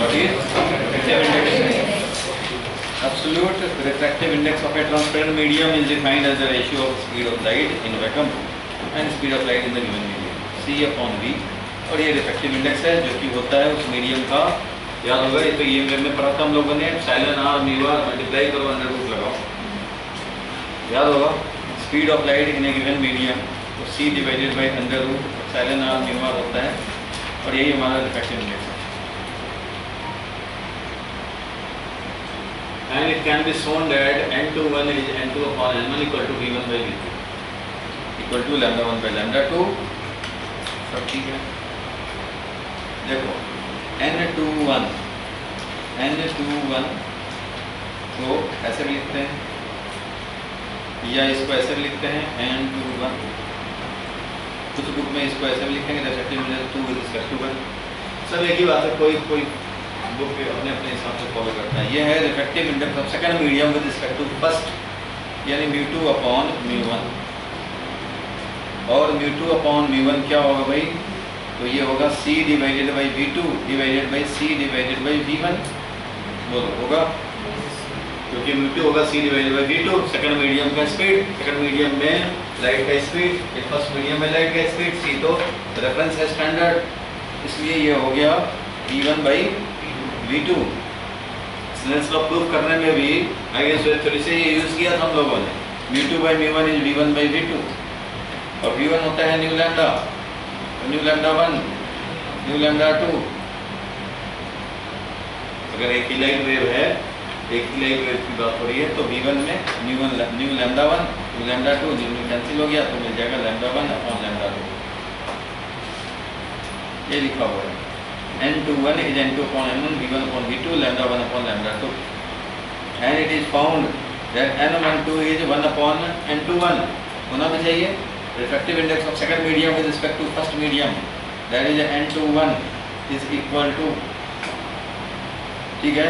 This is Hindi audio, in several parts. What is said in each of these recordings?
What is refractive index? Absolute refractive index of a transparent medium is defined as the ratio of speed of light in vacuum and speed of light in the given medium, C/V। और ये रिफ्रैक्टिव इंडेक्स है जो कि होता है उस मीडियम का, याद होगा ये तो EMF में पढ़ा था हम लोगों ने, epsilon R mu R multiply करो अंडर रूट लगाओ, याद होगा। Speed of light in a given medium तो C divided by under root epsilon R mu R होता है, और यही हमारा रिफ्रैक्टिव इंडेक्स है। And it can be shown that n21 is n2 upon n1 equal to v1 by v2 equal to lambda 1 by lambda 2। सब ठीक है। देखो n21 को ऐसे भी लिखते हैं या इसको ऐसे भी लिखते हैं n21, कुछ बुक में इसको ऐसे भी लिखेंगे refractive index 2 with respect to 1। सब एक ही बात है, कोई बुक अपने अपने हिसाब से फॉलो करता है। ये है refractive index of second medium with respect to first, यानी μ2 अपॉन μ1। और μ2 अपॉन μ1 क्या होगा भाई? तो ये होगा C divided by v2 divided by C divided by v1। बोलो होगा, क्योंकि μ2 होगा C divided by v2, second medium का स्पीड, सेकंड मीडियम में लाइट का स्पीड, फर्स्ट मीडियम में लाइट का स्पीड, C तो रेफरेंस है स्टैंडर्ड, इसलिए ये हो गया v1 by v2। Snell's law proof करने में भी आइगेनवेक्टर थ्योरी से ये यूज किया था हम लोगों ने, μ2 by μ1 is v1 by v2, और v1 होता है न्यू लैम्डा 1 न्यू लैम्डा 2। अगर एक ही लाइट वेव है, एक ही लाइट वेव की बात हो रही है, तो v1 में new lambda 1 new lambda 2 new cancel हो गया तो मिल जाएगा लैम्डा 1 अपॉन लैम्डा 2। ये लिखा हुआ है n21 is n2 upon n1 v1 upon v2 lambda 1 upon lambda 2, and it is found that n12 is 1 upon n21 होना भी चाहिए। refractive index of second medium with respect to first medium, that is n21 is equal to, ठीक है,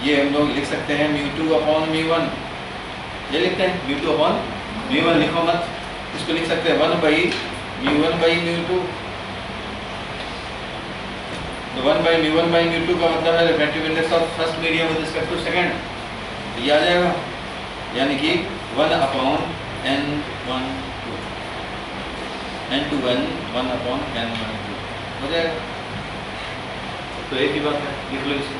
ये हम लोग लिख सकते हैं μ2 upon μ1, ये लिखते हैं μ2 upon μ1, लिखो मत, इसको लिख सकते हैं 1 by μ1 by μ2। तो 1 by μ2 का मतलब है refractive index of first medium with respect to second, तो ये आ जाएगा, यानी कि 1 upon n12 n21 1 upon n12 हो जाएगा। तो एक ही बात है, लिख लो इसको।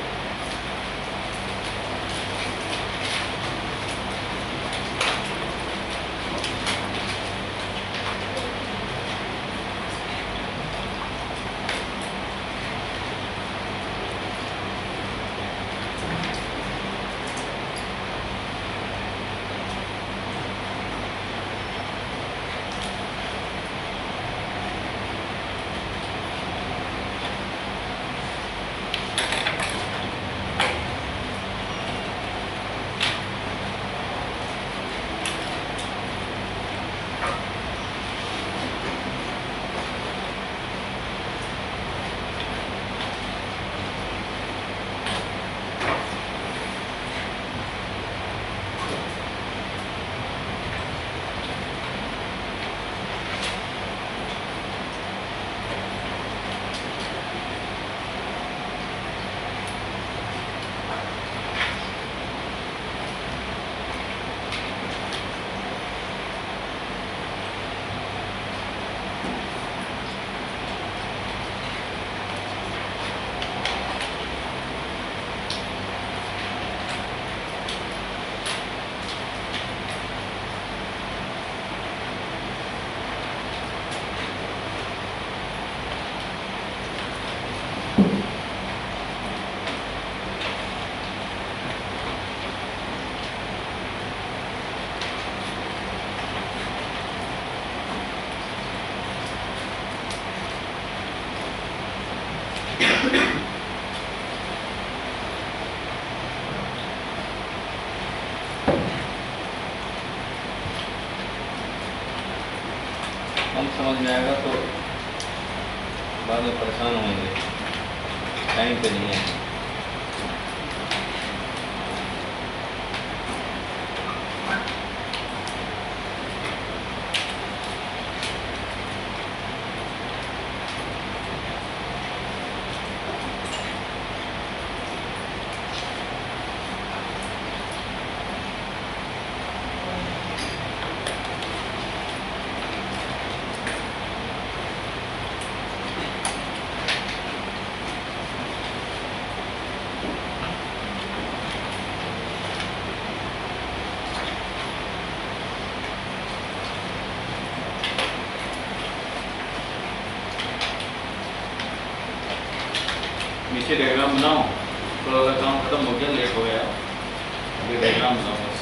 समझ में आएगा तो बाद में परेशान होंगे, टाइम पे नहीं है। नीचे डायग्राम बनाओ, थोड़ा सा काम खत्म हो गया, लेट हो गया, अभी डायग्राम बनाओ बस।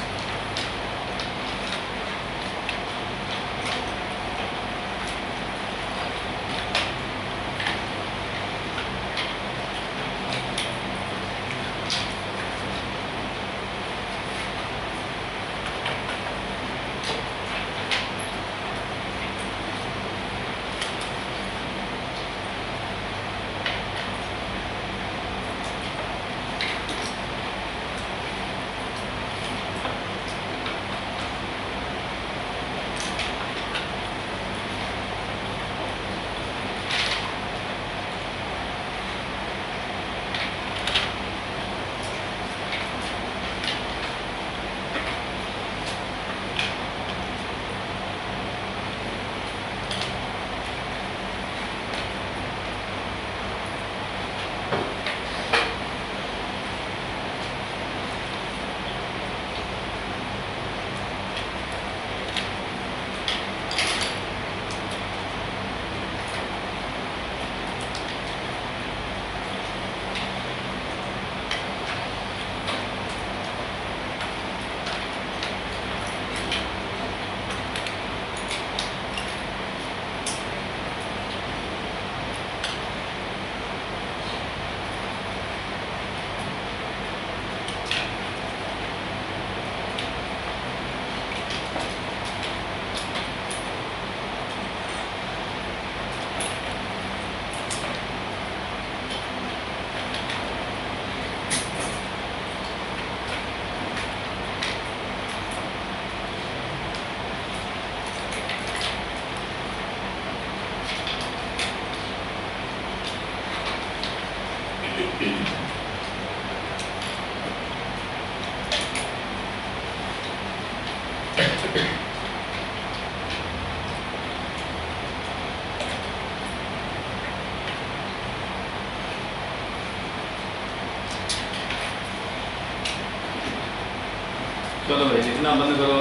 चलो भाई लिखना बंद करो,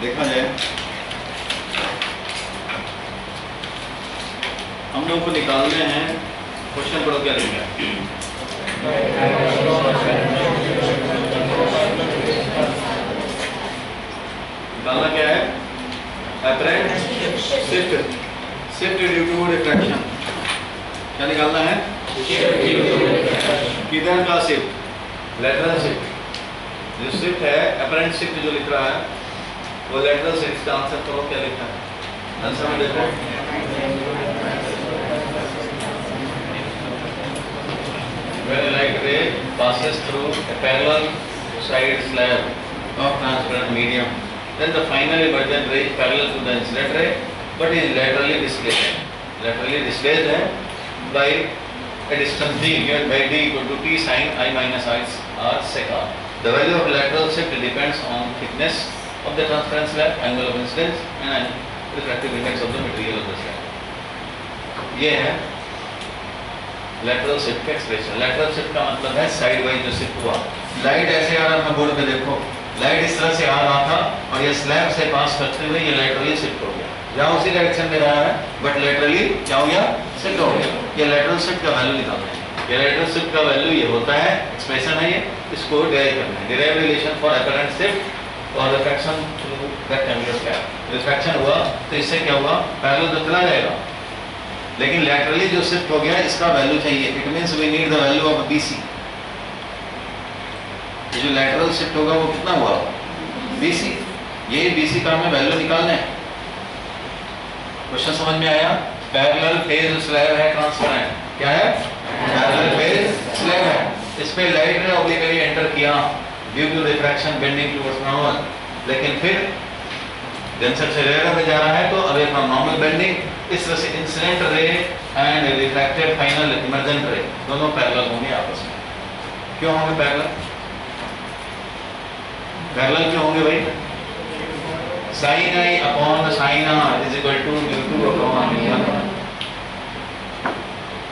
देखा जाए हम लोग को निकालने हैं। क्वेश्चन पढ़ो क्या लिखा है। निकालना क्या है? Apparent shift, shift due to refraction. क्या निकालना है? किधर का शिफ्ट? Lateral shift. जो शिफ्ट है अपरेंट शिफ्ट जो लिख रहा है वो लेटरल शिफ्ट का आंसर करो क्या लिखा है। आंसर में देखो when a light ray passes through a parallel side slab of transparent medium, then the final emergent ray is parallel to the incident ray but is laterally displaced. Laterally displaced है by a distance d given by d equal to t sin I minus I r sec r. The value of lateral shift depends on thickness of the transparent slab, angle of incidence and refractive index of the material of the slab. ये है lateral shift का एक्सप्रेशन। lateral shift का मतलब है साइड वाइज जो शिफ्ट हुआ। लाइट ऐसे आ रहा था बोर्ड पे, देखो लाइट इस तरह से आ रहा था और ये स्लैब से पास करते हुए ये laterally शिफ्ट हो गया। यहाँ उसी डायरेक्शन में रहा है बट laterally क्या हो गया? शिफ्ट हो गया। ये lateral shift का वैल्यू निकालना है। ये lateral shift का वैल्यू ये होता है, एक्सप्रेशन है ये, इसको डिराइव करना है। Derive relation for apparent shift और refraction through rectangular slab. Refraction हुआ तो इससे क्या हुआ? पैरेलल तो चला जाएगा लेकिन लैटरली जो शिफ्ट हो गया इसका वैल्यू चाहिए। It means we need the value of BC। ये जो लैटरल शिफ्ट होगा वो कितना हुआ? BC। ये BC का हमें वैल्यू निकालना है। क्वेश्चन समझ में आया? पैरेलल फेज स्लैब है ट्रांसपेरेंट। क्या है? पैरेलल फेज स्लैब है। इस पे लाइट ने ऑब्लिकली एंटर किया due to refraction bending towards normal, लेकिन फिर डेंसर से रेयर में जा रहा है तो अवे फ्रॉम नॉर्मल बेंडिंग। इस तरह से incident ray and refracted final emergent रे दोनों पैरेलल होंगे आपस में। क्यों होंगे पैरेलल? पैरेलल क्यों होंगे भाई? sin I upon sin R is equal to μ2 upon μ1।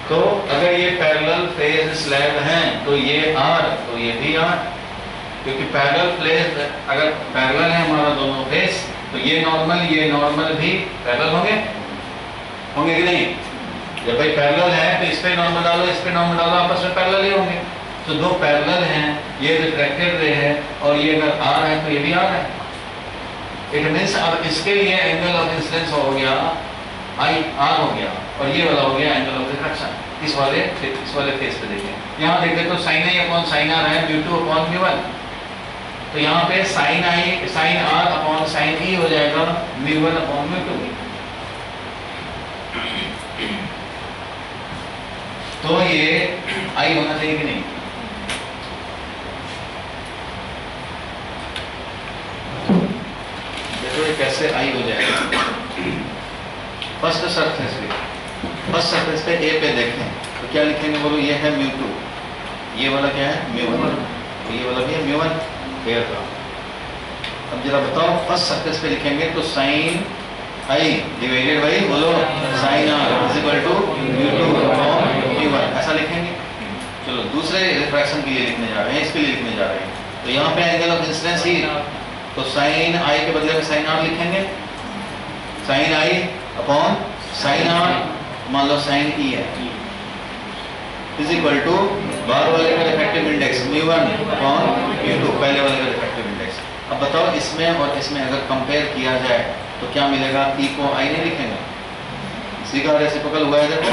तो अगर ये पैरेलल फेज स्लैब हैं तो ये R तो ये भी R, क्योंकि पैरेलल फेज अगर पैरेलल है हमारा दोनों फेज तो ये नॉर्मल भी पैरेलल होंगे कि नहीं? जब भाई पैरेलल है तो इस पे नॉर्मल डालो, इस पे नॉर्मल डालो, आपस में पैरेलल ही होंगे। तो दो पैरेलल हैं, ये रिफ्रैक्टेड रे है और ये अगर आर है तो ये भी आर है। इट मींस अब इसके लिए एंगल ऑफ इंसिडेंस हो गया आई आर हो गया और ये वाला हो गया एंगल ऑफ रिफ्रैक्शन। इस वाले फेस पे देखें, यहाँ देखें तो sine I upon sine R है mu two upon mu one. तो यहाँ पे sine R upon sine E हो जाएगा mu one upon mu two. तो ये आई होना चाहिए कि नहीं? देखो ये कैसे आई हो जाएगा। फर्स्ट सरफेस पे ए पे देखें तो क्या लिखेंगे बोलो, ये है म्यू टू, ये वाला क्या है म्यू वन, तो ये वाला भी है म्यू वन फेयर का। अब जरा बताओ फर्स्ट सरफेस पे लिखेंगे तो साइन आई डिवाइडेड बाई बोलो sine R is equal to mu two upon mu one, ऐसा लिखेंगे। चलो दूसरे रिफ्रैक्शन के लिए लिखने जा रहे हैं, इसके लिए लिखने जा रहे हैं। तो यहाँ पे एंगल ऑफ इंसिडेंस ही, तो साइन आई के बदले में साइन आर लिखेंगे, sine I upon sine R, मान लो साइन ई है, इज इक्वल टू बाहर वाले का refractive index mu one upon mu to, पहले वाले का रिफ्रैक्टिव इंडेक्स। अब बताओ इसमें और इसमें अगर कंपेयर किया जाए तो क्या मिलेगा? ई को आई नहीं लिखेंगे, इसी का रेसिप्रोकल हुआ है। देखो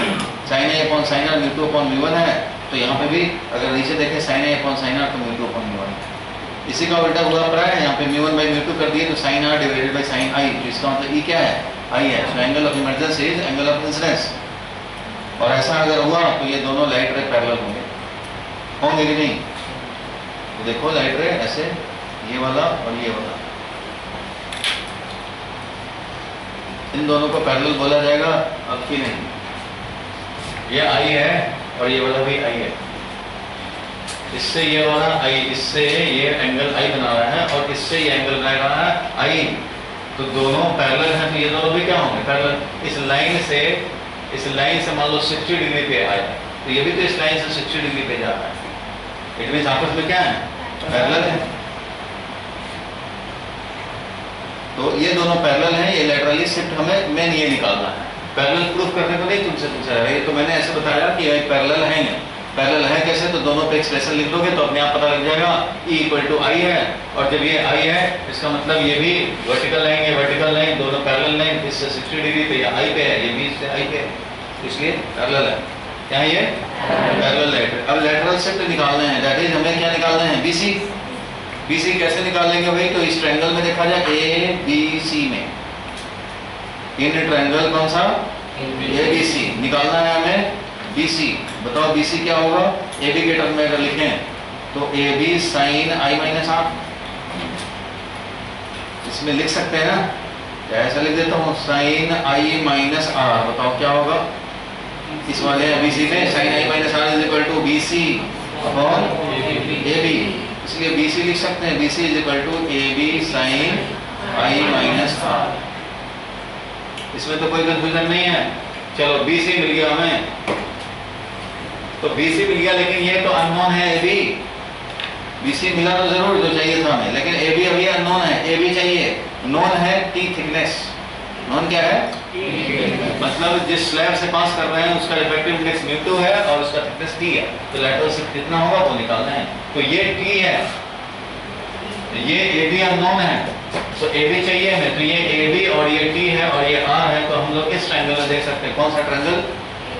sine I upon sine R mu two upon mu one है, तो यहाँ पे भी अगर नीचे देखें sine I upon sine R तो mu two upon mu one, इसी का उल्टा हुआ पड़ा है। यहाँ पे mu one by mu two कर दिए तो sine R divided by sine I, तो इसका मतलब ई क्या है? आई है। So angle of emergence is angle of incidence. और ऐसा अगर हुआ तो ये दोनों लाइट रे पैरेलल होंगे कि नहीं? तो देखो लाइट रे ऐसे, ये वाला और ये वाला, इन दोनों को पैरेलल बोला जाएगा अब कि नहीं? ये आई है और ये वाला भी आई है, इससे ये वाला आई, इससे ये एंगल आई बना रहा है और इससे ये एंगल बना रहा है आई, तो दोनों पैरेलल हैं, तो ये दोनों भी क्या होंगे? पैरेलल। इस लाइन से मान लो 60 डिग्री पे आया, तो ये भी तो इस लाइन से 60 डिग्री पे जा रहा है। इट मींस आपस में क्या है? पैरेलल है। तो ये दोनों पैरेलल हैं, ये लैटरली शिफ्ट हमें मेन ये निकालना है। पैरेलल प्रूफ करने को नहीं तुमसे पूछा है, ये तो मैंने ऐसे बताया कि ये पैरेलल है। पैरेलल है कैसे? तो दोनों पे एक्सप्रेशन लिख दोगे तो अपने आप पता लग जाएगा E इक्वल टू आई है, और जब ये आई है इसका मतलब ये भी वर्टिकल लाइन, ये वर्टिकल लाइन, दोनों पैरेलल लाइन, इससे 60 डिग्री पे ये आई पे है, ये भी इससे आई पे है, इसलिए पैरेलल है। क्या ये पैरेलल है। अब लेटरल शिफ्ट निकालना है, दैट इज हमें क्या निकालना है? BC। BC कैसे निकालेंगे भाई? तो इस ट्रायंगल में देखा जाए ABC में, इन ट्रायंगल कौन सा? ABC निकालना है हमें। BC बताओ BC क्या होगा? AB के टर्म में अगर लिखें तो AB sine I minus R, इसमें लिख सकते हैं ना, ऐसा लिख देता हूँ साइन आई माइनस आर। बताओ क्या होगा इस वाले BC में? Sine I minus R is equal to BC upon AB, इसलिए BC लिख सकते हैं, BC is equal to AB sine I minus R. इसमें तो कोई कंफ्यूजन नहीं है। चलो BC मिल गया हमें, तो BC मिल गया, लेकिन ये तो अननोन है AB। BC मिला तो जरूर जो चाहिए था हमें, लेकिन AB अभी अननोन है, AB चाहिए। नोन है T थिकनेस। नोन क्या है? मतलब जिस स्लैब से पास कर रहे हैं उसका रिफ्रैक्टिव इंडेक्स म्यू टू है और उसका थिकनेस T है, तो लैटरल शिफ्ट कितना होगा वो निकालना है। तो ये T है, ये AB अननोन है, तो AB चाहिए हमें, तो ये AB और ये T है और ये R है, तो हम लोग इस ट्रायंगल में देख सकते हैं। कौन सा triangle?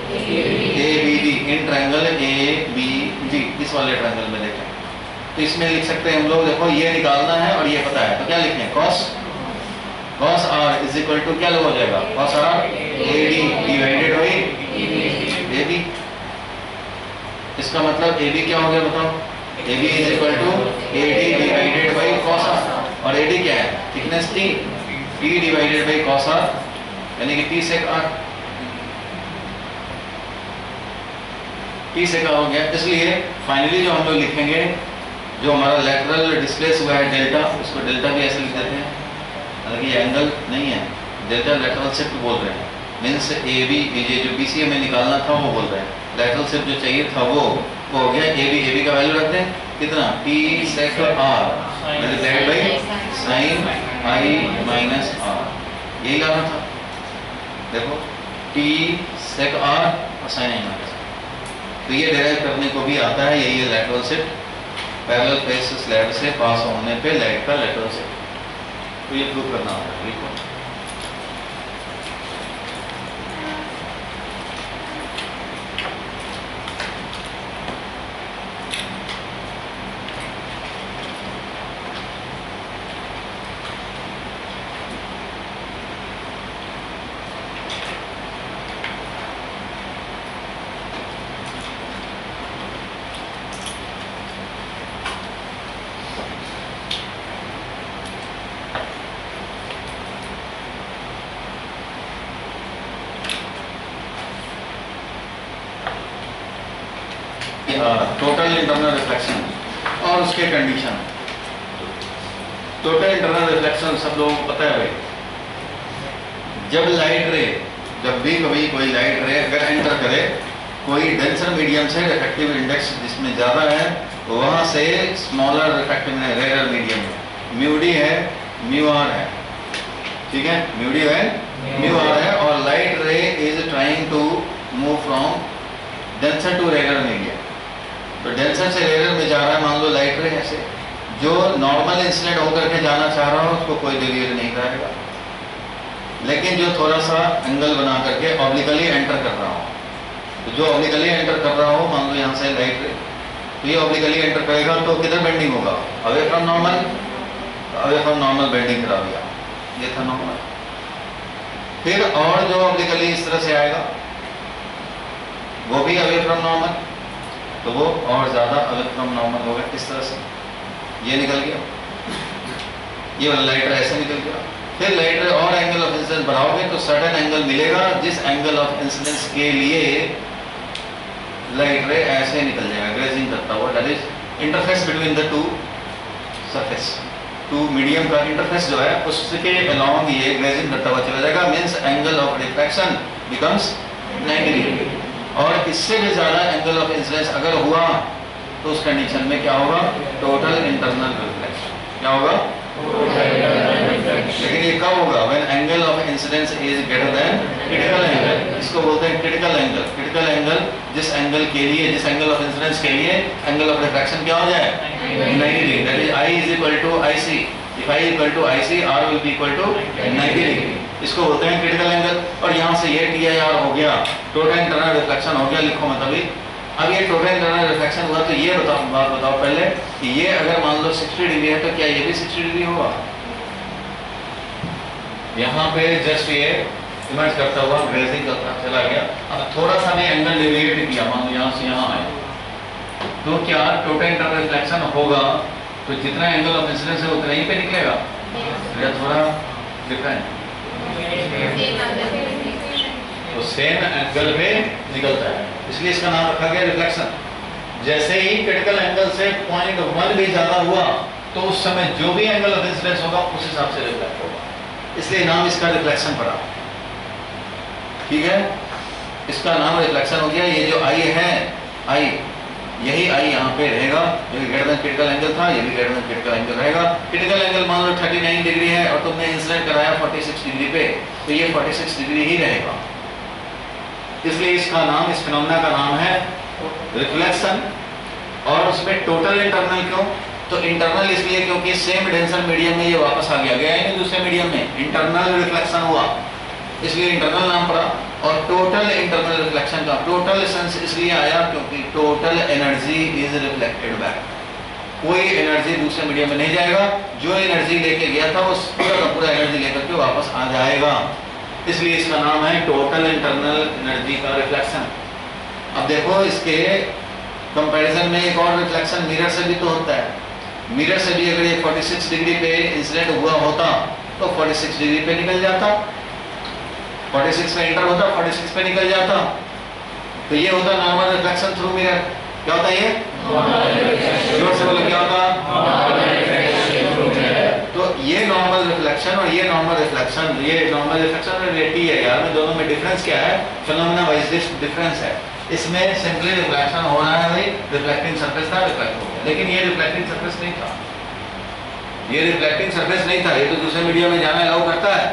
ABD। In triangle ABD, इस वाले ट्रायंगल में देखें तो इसमें लिख सकते हैं हम लोग, देखो ये निकालना है और ये पता है, तो क्या लिखें? cos R is equal to क्या हो जाएगा? cos R AD divided by AB। इसका मतलब AB क्या हो गया बताओ? AB is equal to AD divided by cos R, और AD क्या है? Thickness T divided by cos R, यानी कि T sec R, T sec R हो गया। इसलिए फाइनली जो हम लोग लिखेंगे, जो हमारा लेटरल डिस्प्लेस हुआ है डेल्टा, उसको डेल्टा भी ऐसे लिख देते हैं, हालांकि ये एंगल नहीं है, डेल्टा लेटरल शिफ्ट बोल रहे हैं। मीन्स AB, ये जो BC हमें निकालना था वो बोल रहे हैं, लेटरल शिफ्ट जो चाहिए था वो हो गया। AB का वैल्यू रखते हैं कितना? T sec R multiplied by sine I minus R, यही लाना था। देखो T सेक आर और साइन आई माइनस। तो ये डिराइव करने को भी आता है, यही है lateral shift, parallel face slab से पास होने पे लाइट का लैटरल शिफ्ट। तो ये प्रूव करना होता है बिल्कुल। टोटल इंटरनल रिफ्लेक्शन और उसके कंडीशन। टोटल इंटरनल रिफ्लेक्शन सब लोगों को पता है भाई, जब लाइट रे, जब भी कभी कोई लाइट रे अगर एंटर करे कोई डेंसर मीडियम से रिफ्रैक्टिव इंडेक्स जिसमें ज़्यादा है वहाँ से स्मॉलर रिफ्रैक्टिव रेयर मीडियम है, म्यू डी है, म्यू आर है, ठीक है, म्यू डी है, म्यू आर है, और light ray is trying to move from denser to rare medium. तो डेंसर से रेयर में जा रहा है, मान लो लाइट रे ऐसे, जो नॉर्मल इंसिडेंट होकर के जाना चाह रहा हो उसको कोई डिलीवर नहीं करेगा, लेकिन जो थोड़ा सा एंगल बना करके ऑब्लिकली एंटर कर रहा हो, तो जो ऑब्लिकली एंटर कर रहा हो, मान लो यहाँ से लाइट रे, तो ये ऑब्लिकली एंटर करेगा तो किधर बेंडिंग होगा, away from normal, away from normal bending करा दिया, ये था नॉर्मल। फिर और जो ऑब्लिकली इस तरह से आएगा वो भी अवे फ्रॉम नॉर्मल, तो वो और ज़्यादा अवे फ्रॉम नॉर्मल होगा, इस तरह से ये निकल गया, ये वाला लाइट रे ऐसे निकल गया। फिर लाइट रे और एंगल ऑफ इंसिडेंस बढ़ाओगे तो सर्टेन एंगल मिलेगा, जिस एंगल ऑफ इंसिडेंस के लिए लाइट रे ऐसे निकल जाएगा ग्रेजिंग करता हुआ, that is interface between the two surface, two medium का इंटरफेस जो है उसके अलोंग ये ग्रेजिंग करता हुआ चला जाएगा, means angle of refraction becomes 90 degree. और इससे भी ज़्यादा एंगल ऑफ इंसिडेंस अगर हुआ तो उस कंडीशन में क्या होगा, टोटल इंटरनल रिफ्लेक्शन। क्या होगा? लेकिन ये कब होगा? When angle of incidence is greater than critical angle, इसको बोलते हैं क्रिटिकल एंगल। क्रिटिकल एंगल जिस एंगल के लिए, जिस एंगल ऑफ इंसिडेंस के लिए एंगल ऑफ रिफ्रैक्शन क्या हो जाए, 90 degree, that is I is equal to IC। If I equal to IC, R will be equal to 90 degree, इसको बोलते हैं क्रिटिकल एंगल। और यहाँ से ये TIR हो गया, टोटल इंटरनल रिफ्लेक्शन हो गया, लिखो मत अभी। अब ये टोटल इंटरनल रिफ्लेक्शन हुआ तो ये बात बताओ पहले कि ये अगर मान लो 60 डिग्री है तो क्या ये भी 60 डिग्री होगा? यहाँ पे जस्ट ये इमर्ज करता हुआ ग्रेजिंग करता चला गया। अब थोड़ा सा भी एंगल डेविएट किया, मान लो यहाँ से यहाँ आए, तो क्या टोटल इंटरनल रिफ्लेक्शन होगा? तो जितना एंगल ऑफ इंसिडेंस है उतना ही पे निकलेगा या थोड़ा डिफरेंट? तो सेम एंगल पे निकलता है, इसलिए इसका नाम रखा गया रिफ्लेक्शन। जैसे ही क्रिटिकल एंगल से 0.1 भी ज्यादा हुआ तो उस समय जो भी एंगल ऑफ इंसिडेंस होगा उस हिसाब से रिफ्लेक्ट होगा, इसलिए नाम इसका रिफ्लेक्शन पड़ा। ठीक है, इसका नाम रिफ्लेक्शन हो गया। ये जो I है, I, यही I यहाँ पे रहेगा, जो ग्रेटर देन क्रिटिकल एंगल था, ये भी ग्रेटर देन क्रिटिकल एंगल रहेगा। क्रिटिकल एंगल मान लो 39 डिग्री है और तुमने इंसिडेंट कराया 46 डिग्री पे, तो ये 46 डिग्री ही रहेगा। इसलिए इसका नाम, इस फिनोमेना का नाम है रिफ्लेक्शन। और उसमें टोटल इंटरनल क्यों? तो इंटरनल इसलिए क्योंकि सेम डेंसर मीडियम में ये वापस आ गया, गया ही नहीं दूसरे मीडियम में, इंटरनल रिफ्लेक्शन हुआ, इसलिए इंटरनल नाम पड़ा। और टोटल इंटरनल रिफ्लेक्शन का टोटल सेंस इसलिए आया क्योंकि total energy is reflected back, कोई एनर्जी दूसरे मीडियम में नहीं जाएगा, जो एनर्जी लेके गया था वो पूरा का पूरा एनर्जी लेकर के वापस आ जाएगा, इसलिए इसका नाम है टोटल इंटरनल एनर्जी का रिफ्लेक्शन। अब देखो इसके कंपैरिजन में एक और रिफ्लेक्शन मिरर से भी तो होता है। मिरर से भी अगर ये 46 डिग्री पे इंसिडेंट हुआ होता तो 46 डिग्री पे निकल जाता, 46 पे एंटर होता, 46 पे निकल जाता, तो ये होता नॉर्मल रिफ्लेक्शन थ्रू मिरर। क्या होता है ये? जोर से बोलो, क्या होता? तो ये नॉर्मल रिफ्लेक्शन और ये नॉर्मल रिफ्लेक्शन, ये नॉर्मल रिफ्लेक्शन और ये T है यार, में दोनों में डिफरेंस क्या है? फिनोमेना वाइज डिफरेंस है। इसमें सिंपली रिफ्लेक्शन हो रहा है भाई, रिफ्लेक्टिंग सरफेस था, रिफ्लेक्ट हो गया, लेकिन ये रिफ्लेक्टिंग सरफेस नहीं था, ये रिफ्लेक्टिंग सरफेस नहीं था, ये तो दूसरे मीडियम में जाना अलाउ करता है,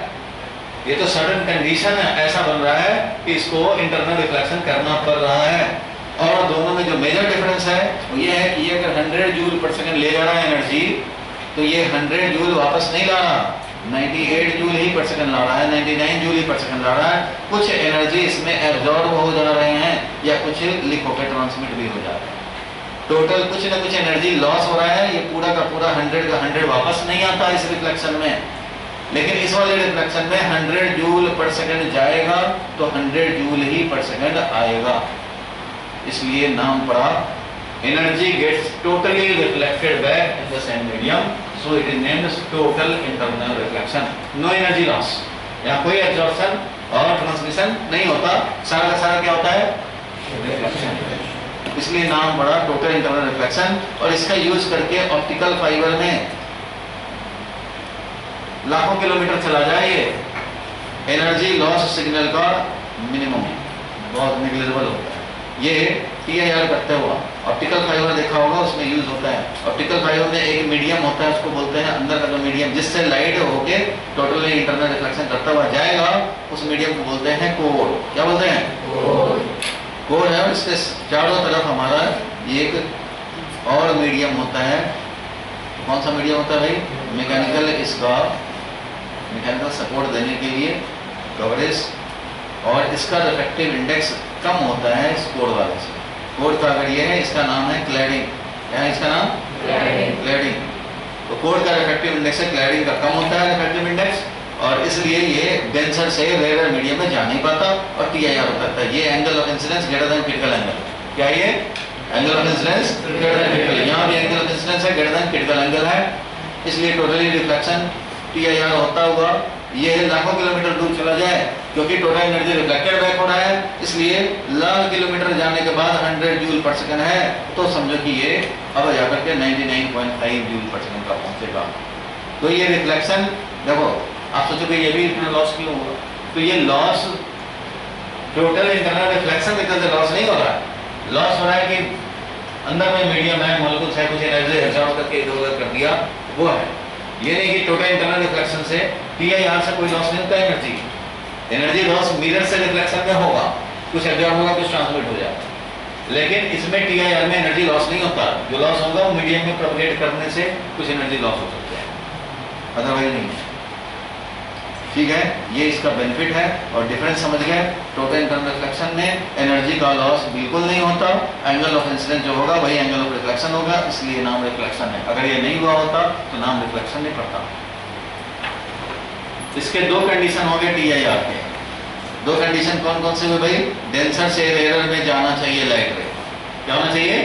ये तो सडन कंडीशन ऐसा बन रहा है कि इसको इंटरनल रिफ्लेक्शन करना पड़ रहा है। और दोनों में जो मेजर डिफरेंस है वो ये है कि ये अगर 100 जूल पर सेकंड ले जा रहा है एनर्जी, तो ये 100 जूल वापस नहीं ला रहा, 98 जूल ही पर सेकंड ला रहा है, 99 जूल ही पर सेकंड ला रहा है। कुछ एनर्जी इसमें एब्जॉर्ब हो जा रहे हैं या कुछ लीक होकर ट्रांसमिट भी हो जा रहे हैं। टोटल कुछ ना कुछ एनर्जी लॉस हो रहा है। ये पूरा का पूरा 100 का 100 वापस नहीं आता इस रिफ्लेक्शन में, लेकिन इस वाले रिफ्लेक्शन में 100 जूल पर सेकंड जाएगा तो 100 जूल ही पर सेकंड आएगा। इसलिए नाम पड़ा energy gets totally reflected back in the same medium, so it is named total internal reflection. No energy loss, यहाँ कोई एब्जॉर्प्शन और ट्रांसमिशन नहीं होता, सारा का सारा क्या होता है, रिफ्लेक्शन। इसलिए नाम पड़ा टोटल इंटरनल रिफ्लेक्शन। और इसका यूज करके ऑप्टिकल फाइबर में लाखों किलोमीटर चला जाए ये एनर्जी लॉस सिग्नल का मिनिमम बहुत नेग्लिजिबल होता है। ये TIR करते हुआ ऑप्टिकल फाइबर देखा होगा, उसमें यूज होता है। ऑप्टिकल फाइबर में एक मीडियम होता है, उसको बोलते हैं अंदर का जो मीडियम जिससे लाइट होके टोटली इंटरनल रिफ्लेक्शन करता हुआ जाएगा, उस मीडियम को बोलते हैं कोर। क्या बोलते हैं, कोर है। इसके चारों तरफ हमारा एक और मीडियम होता है। कौन सा मीडियम होता है भाई, मैकेनिकल, इसका मैकेनिकल सपोर्ट देने के लिए कवरेज, और इसका रिफ्रैक्टिव इंडेक्स कम होता है इस कोड वाले से। कोड का अगर ये है, इसका नाम है क्लैडिंग। क्या है इसका नाम, क्लैडिंग। तो कोड का रिफ्रैक्टिव इंडेक्स है, क्लैडिंग का कम होता है रिफ्रैक्टिव इंडेक्स, और इसलिए ये डेंसर से रेयर मीडियम में जा नहीं पाता और TIR होता है। ये angle of incidence greater than critical angle. क्या ये angle of incidence greater than critical, यहाँ भी एंगल ऑफ इंसिडेंस है ग्रेटर देन क्रिटिकल एंगल है, इसलिए टोटली रिफ्लेक्शन TIR होता हुआ ये लाखों किलोमीटर दूर चला जाए, क्योंकि टोटल एनर्जी रिफ्लेक्टेड बैक हो रहा है, इसलिए लाख किलोमीटर जाने के बाद 100 जूल पर सेकंड है, तो समझो कि ये अब जाकर के 99.5 जूल पर सेकंड का पहुंचेगा। तो ये रिफ्लेक्शन देखो, आप सोचो कि ये भी इतना लॉस क्यों हुआ, तो ये लॉस टोटल इंटरनल रिफ्लेक्शन की तरह से लॉस नहीं हो रहा है। लॉस हो रहा है कि अंदर में मीडियम है, मॉलिक्यूल्स है, कुछ एनर्जी एब्जॉर्ब करके इधर उधर कर दिया, वो है। ये नहीं कि टोटल इंटरनल रिफ्लेक्शन से TIR से कोई लॉस नहीं होता है। एनर्जी लॉस मिरर से रिफ्लेक्शन में होगा, कुछ एब्जॉर्ब होगा, कुछ ट्रांसमिट हो जाएगा, लेकिन इसमें TIR में एनर्जी लॉस नहीं होता। जो लॉस होगा वो मीडियम में प्रोपगेट करने से कुछ एनर्जी लॉस हो सकता है, अदरवाइज नहीं। ठीक है, ये इसका बेनिफिट है। और डिफरेंस समझ गए, टोटल इंटरनल रिफ्लेक्शन में एनर्जी का लॉस बिल्कुल नहीं होता, एंगल ऑफ इंसिडेंस जो होगा वही एंगल ऑफ रिफ्लेक्शन होगा, इसलिए नाम रिफ्लेक्शन है। अगर ये नहीं हुआ होता तो नाम रिफ्लेक्शन नहीं पड़ता। इसके दो कंडीशन हो गए TIR के। दो कंडीशन कौन कौन से हुए भाई, डेंसर से रेयर में जाना चाहिए लाइट रे। क्या होना चाहिए,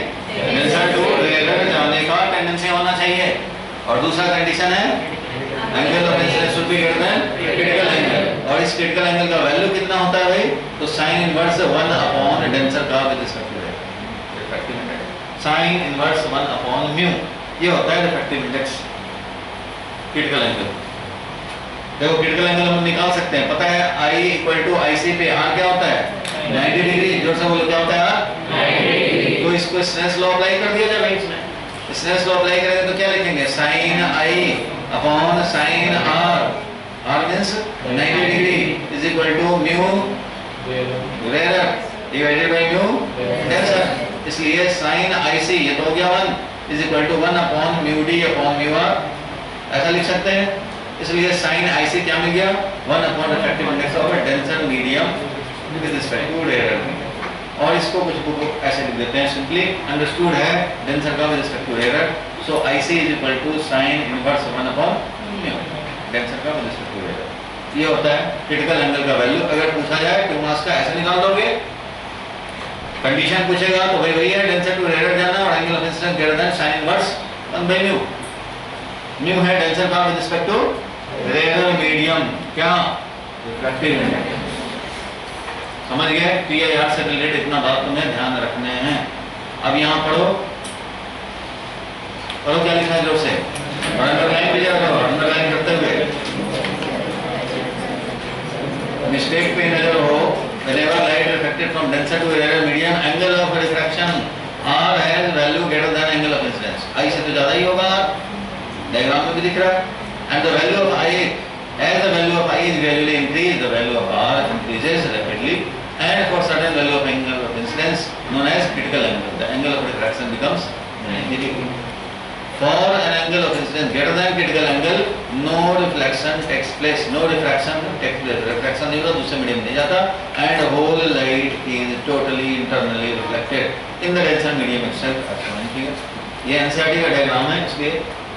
डेंसर टू रेयर जाने का टेंडेंसी होना चाहिए। और दूसरा कंडीशन है angle of incidence should be greater than critical angle. और इस क्रिटिकल एंगल का वैल्यू कितना होता है भाई, तो साइन इनवर्स 1 अपॉन डेंसर का with respect to refractive index, sine inverse 1 upon mu, ये होता है रिफ्रैक्टिव इंडेक्स क्रिटिकल एंगल। देखो क्रिटिकल एंगल हम निकाल सकते हैं, पता है I इक्वल टू IC पे R क्या होता है, 90 डिग्री। जोर से बोलो क्या होता है R, 90 डिग्री। तो इसको स्नेल्स लॉ अप्लाई कर दिया जाए भाई। इसमें स्नेल्स लॉ अप्लाई करेंगे तो क्या लिखेंगे, साइन I अपॉन sine R, R means 90 degree is equal to mu rare divided by mu denser. इसलिए साइन IC ये तो हो गया 1 is equal to 1 upon mu D upon mu R, ऐसा लिख सकते हैं। इसलिए साइन IC क्या मिल गया, 1 upon refractive index of denser medium with respect to rare. और इसको कुछ बुक ऐसे लिख देते हैं, सिंपली अंडरस्टूड है डेंसर का with respect to rare. So IC is equal to sine inverse 1 upon mu denser का विद रिस्पेक्ट टू रेयर। ये होता है क्रिटिकल एंगल का वैल्यू। अगर पूछा जाए तो मास का ऐसे निकाल दोगे, कंडीशन पूछेगा तो भाई वही है, डेंसर टू रेयर जाना और angle of incidence greater than sine inverse 1 by mu. Mu है डेंसर का with respect to rare medium, क्या रिफ्रैक्टिव इंडेक्स। समझ गए, TIR से रिलेटेड इतना बात तुम्हें ध्यान रखने हैं। अब यहाँ पढ़ो क्या लिखा है जोर से, और अंडरलाइन भी जरा करो, अंडरलाइन करते हुए मिस्टेक पे नजर हो। whenever light reflected from denser to rarer medium, angle of refraction R has value greater than angle of incidence। I से तो ज्यादा ही होगा, डायग्राम में भी दिख रहा है। and the value of I As the value of I is gradually increased, the value of R increases rapidly, and for certain value of angle of incidence known as critical angle, the angle of refraction becomes 90 degree. For an angle of incidence greater than critical angle, no reflection takes place, no refraction takes place. Refraction नहीं होता, दूसरे मीडियम नहीं जाता, and whole light is totally internally reflected in the denser medium itself as shown in figure. ये NCERT का डायग्राम है, इसलिए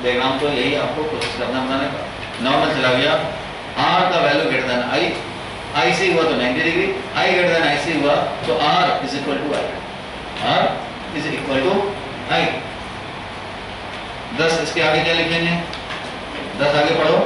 डायग्राम तो यही आपको कोशिश करना बनाने का. नॉर्मल चला गया, R का value greater than I, I से हुआ तो 90 degree, I greater than I से हुआ तो R is equal to I, R is equal to I. 10 इसके आगे क्या लिखेंगे? 10 आगे पढ़ो.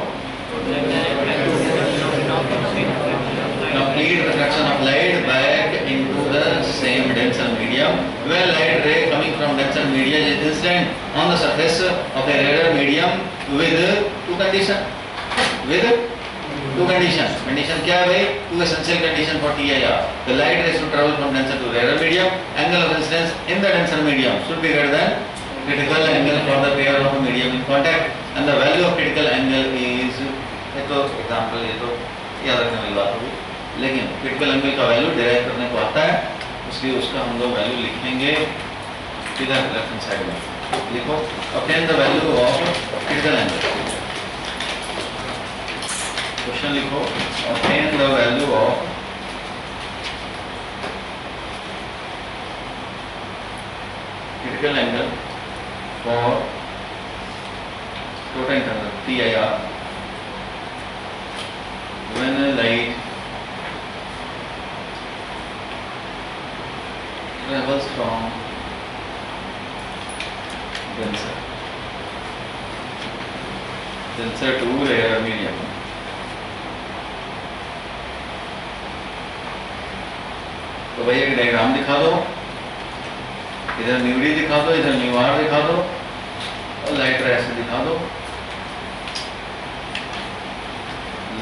Complete reflection of light back into the same denser medium when light ray coming from denser medium is incident on the surface of a rarer medium with two conditions. With two conditions. Condition क्या है भाई? Two essential condition for TIR. The light rays to travel from denser to rarer medium. Angle of incidence in the denser medium should be greater than critical angle for the pair of medium in contact. And the value of critical angle is, ये तो example, ये तो याद रखने वाली बात होगी. लेकिन critical angle का value derive करने को आता है, इसलिए उसका हम लोग value लिखेंगे इधर left hand side में. लिखो obtain the value of critical angle. Question लिखो obtain the value of critical angle for total internal TIR when light travels from denser to rarer medium. तो भाई एक डायग्राम दिखा दो, इधर न्यूडी दिखा दो, इधर न्यूआर दिखा दो और लाइट रे से दिखा दो.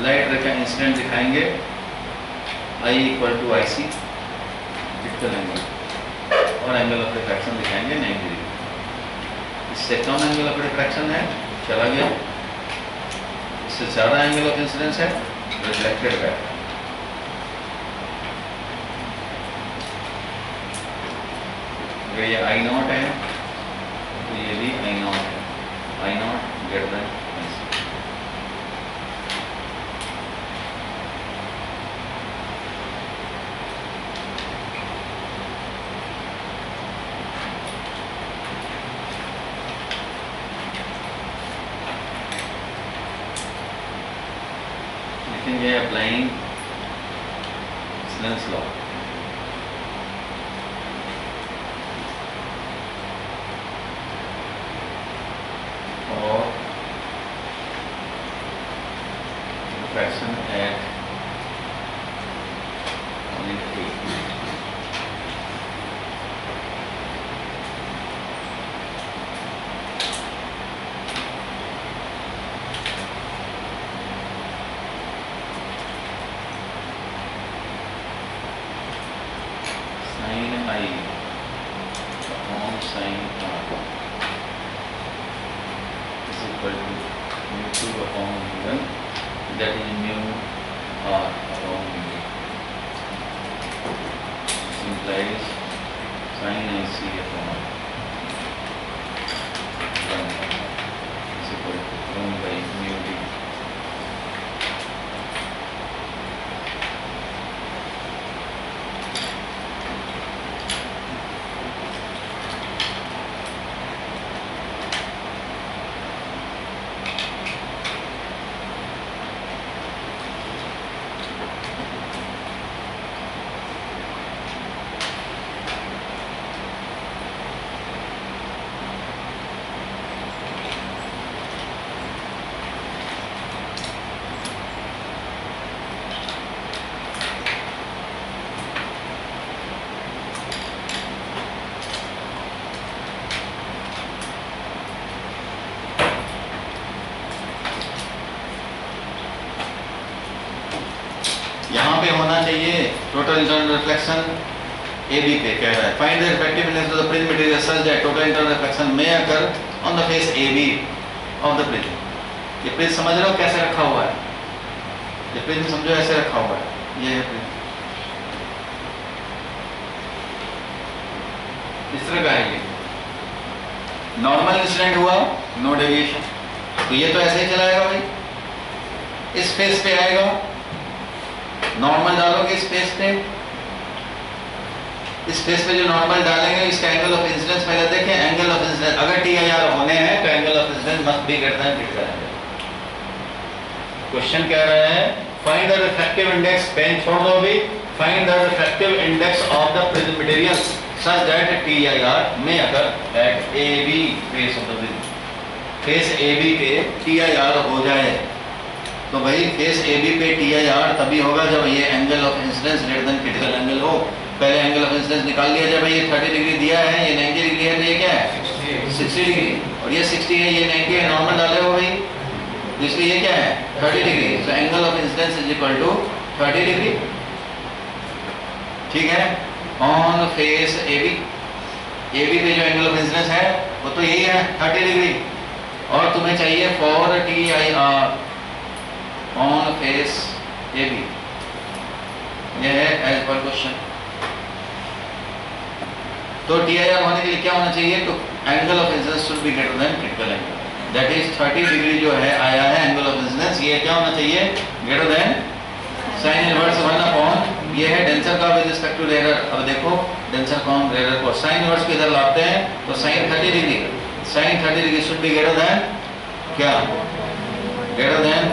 लाइट रे का इंसिडेंट दिखाएंगे I equal to IC critical angle, और एंगल ऑफ रिफ्रैक्शन दिखाएंगे 90 डिग्री. इससे कम एंगल ऑफ रिफ्रैक्शन है, चला गया. इससे ज़्यादा एंगल ऑफ इंसिडेंस है, रिफ्लेक्टेड बैक. अगर ये I नॉट है तो ये भी I नॉट है. I naught greater than IC. लिखेंगे applying Snell's law. Refraction at point A. Sin I upon sin R is equal to mu2 upon mu1. That is mu R upon mu. This implies sin IC upon 1 is equal to 1 by mu D. यहाँ पे होना चाहिए टोटल इंटरनल रिफ्लेक्शन AB पे कह रहा है. Find the refractiveness of the prism material such that total internal reflection may occur on the face AB of the prism. ये प्रिज्म समझ रहे हो कैसे रखा हुआ है? ये प्रिज्म समझो ऐसे रखा हुआ है, ये है प्रिज्म, इस तरह का है ये। नॉर्मल इंसिडेंट हुआ, नो डेविएशन, तो ये तो ऐसे ही चलाएगा भाई, इस फेस पे आएगा, नॉर्मल डालोगे इस फेस पे, इस फेस पे जो नॉर्मल डालेंगे इसका एंगल ऑफ इंसिडेंस पहले देखें। एंगल ऑफ इंसिडेंस अगर TIR होने हैं तो angle of incidence must be greater than critical angle. Question कह रहा है find the refractive index, pen छोड़ दो अभी, find the refractive index of the prism material such that TIR में अगर at AB face of the prism, face AB पे TIR हो जाए तो भाई फेस AB पे TIR तभी होगा जब ये angle of incidence greater than critical angle हो। पहले एंगल ऑफ इंसिडेंस निकाल लिया जाए भाई, ये 30 डिग्री दिया है, ये 90 डिग्री है, तो ये क्या है 60 डिग्री, और ये 60 है, ये 90 है, नॉर्मल डाले हो भाई, इसलिए ये क्या है 30 डिग्री, तो angle of incidence is equal to 30 degree, ठीक है। ऑन फेस AB, AB पे जो एंगल ऑफ इंसिडेंस है वो तो यही है 30 डिग्री, और तुम्हें चाहिए for TIR on face AB, ये है एज पर क्वेश्चन। तो TIR होने के लिए क्या होना चाहिए, तो angle of incidence should be greater than critical angle, that is 30 degree जो है आया है एंगल ऑफ इंसिडेंस, ये क्या होना चाहिए greater than sine inverse 1 upon, ये है डेंसर का विद रिस्पेक्ट टू रेयर। अब देखो डेंसर को हम रेयर को साइन इनवर्स को इधर लाते हैं तो sine 30 degree, sine 30 degree should be greater than क्या, ग्रेटर देन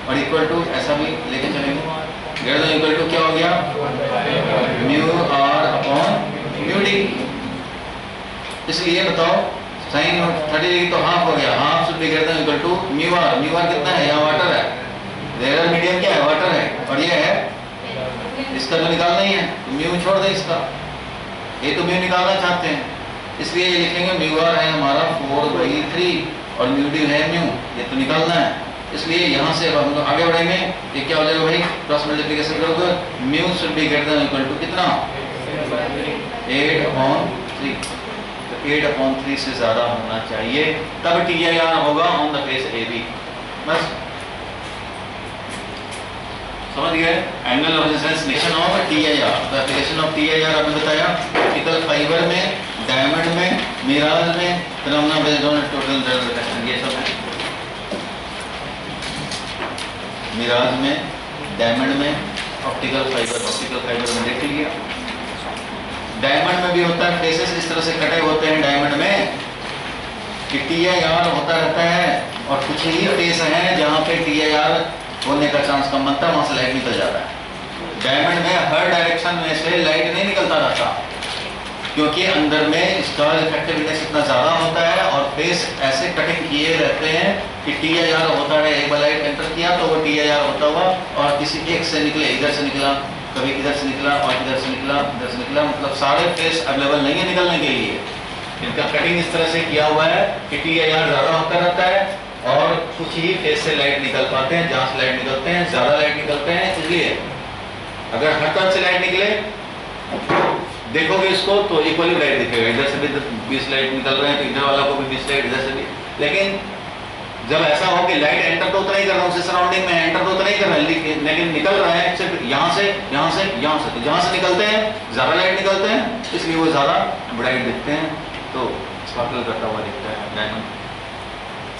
और इक्वल टू, ऐसा भी लेके चलेंगे, ग्रेटर देन इक्वल टू क्या हो गया mu r upon mu d। इसलिए बताओ साइन 30 डिग्री तो हाफ हो गया, half should be greater than equal to mu r, mu r कितना है, यहाँ वाटर है, रेयर मीडियम क्या है वाटर है, और ये है इसका तो निकालना ही है, तो म्यू छोड़ दे इसका, ये तो म्यू निकालना चाहते हैं, इसलिए ये लिखेंगे म्यू r है हमारा 4/3 और म्यू d है म्यू, ये तो निकालना है, इसलिए यहाँ से अब हम लोग आगे बढ़ेंगे, ये क्या हो जाएगा भाई क्रॉस मल्टीप्लिकेशन करोगे, mu should be greater than equal to कितना 8/3, तो 8/3 से ज्यादा होना चाहिए, तब TIR होगा ऑन द फेस AB। बस समझ गए, angle of incidence of TIR, the application of TIR आपने बताया ऑप्टिकल फाइबर में, डायमंड में, मिराज में, phenomena based on total reflection, ये सब है मिराज में, डायमंड में, ऑप्टिकल फाइबर में देख लिया। डायमंड में भी होता है, फेसेस इस तरह से कटे होते हैं डायमंड में कि TIR होता रहता है, और कुछ ही फेस हैं जहाँ पे TIR होने का चांस कम बनता है, वहां से लाइट निकल जाता है। डायमंड में हर डायरेक्शन में से लाइट नहीं निकलता रहता, क्योंकि अंदर में इसका रिफ्रैक्टिव इंडेक्स इतना ज़्यादा होता है और फेस ऐसे कटिंग किए रहते हैं कि TIR होता है, एक बार लाइट एंटर किया तो वो TIR होता हुआ और किसी एक से निकले, इधर से निकला, कभी इधर से निकला और इधर से निकला, इधर से निकला, मतलब सारे फेस अवेलेबल नहीं है निकलने के लिए। इनका कटिंग इस तरह से किया हुआ है कि TIR ज़्यादा होता रहता है और कुछ ही फेस से लाइट निकल पाते हैं, जहाँ से लाइट निकलते हैं ज़्यादा लाइट निकलते हैं। इसलिए अगर हर तरफ से लाइट निकले देखोगे इसको तो इक्वली लाइट दिखेगा, इधर से भी 20 लाइट निकल रहे हैं तो इधर वाला को भी 20 लाइट, इधर से भी। लेकिन जब ऐसा हो कि लाइट एंटर तो उतना ही कर रहा हूँ, सराउंडिंग में एंटर तो उतना ही कर रहा है, लेकिन निकल रहा है सिर्फ यहाँ से, यहाँ से, यहाँ से, तो जहाँ से निकलते हैं ज़्यादा लाइट निकलते हैं, इसलिए वो ज़्यादा ब्राइट दिखते हैं, तो स्पार्कल करता हुआ दिखता है डायमंड।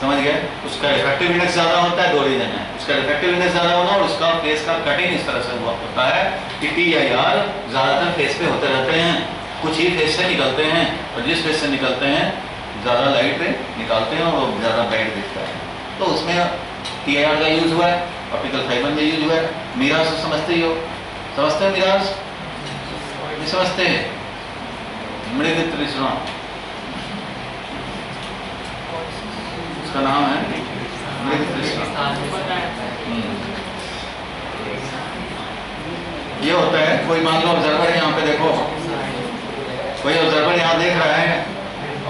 समझ गए? उसका रिफ्रैक्टिव इंडेक्स ज़्यादा होता है, दो रीजन है, उसका रिफ्रैक्टिव इंडेक्स ज़्यादा होना और उसका फेस का कटिंग इस तरह से हुआ होता है कि TIR ज़्यादातर फेस पे होते रहते हैं, कुछ ही फेस से निकलते हैं और जिस फेस से निकलते हैं ज़्यादा लाइट निकालते हैं और वो ज़्यादा ब्राइट दिखता है। तो उसमें TIR का यूज़ हुआ है, ऑप्टिकल फाइबर में यूज़ हुआ है। मिराज तो समझते ही हो, समझते हैं मिराज? नहीं समझते हैं? मृग तृष्णा उसका नाम है, मृग तृष्णा। ये होता है, कोई मान लो ऑब्जर्वर यहाँ पे देखो, कोई ऑब्जर्वर यहाँ देख रहा है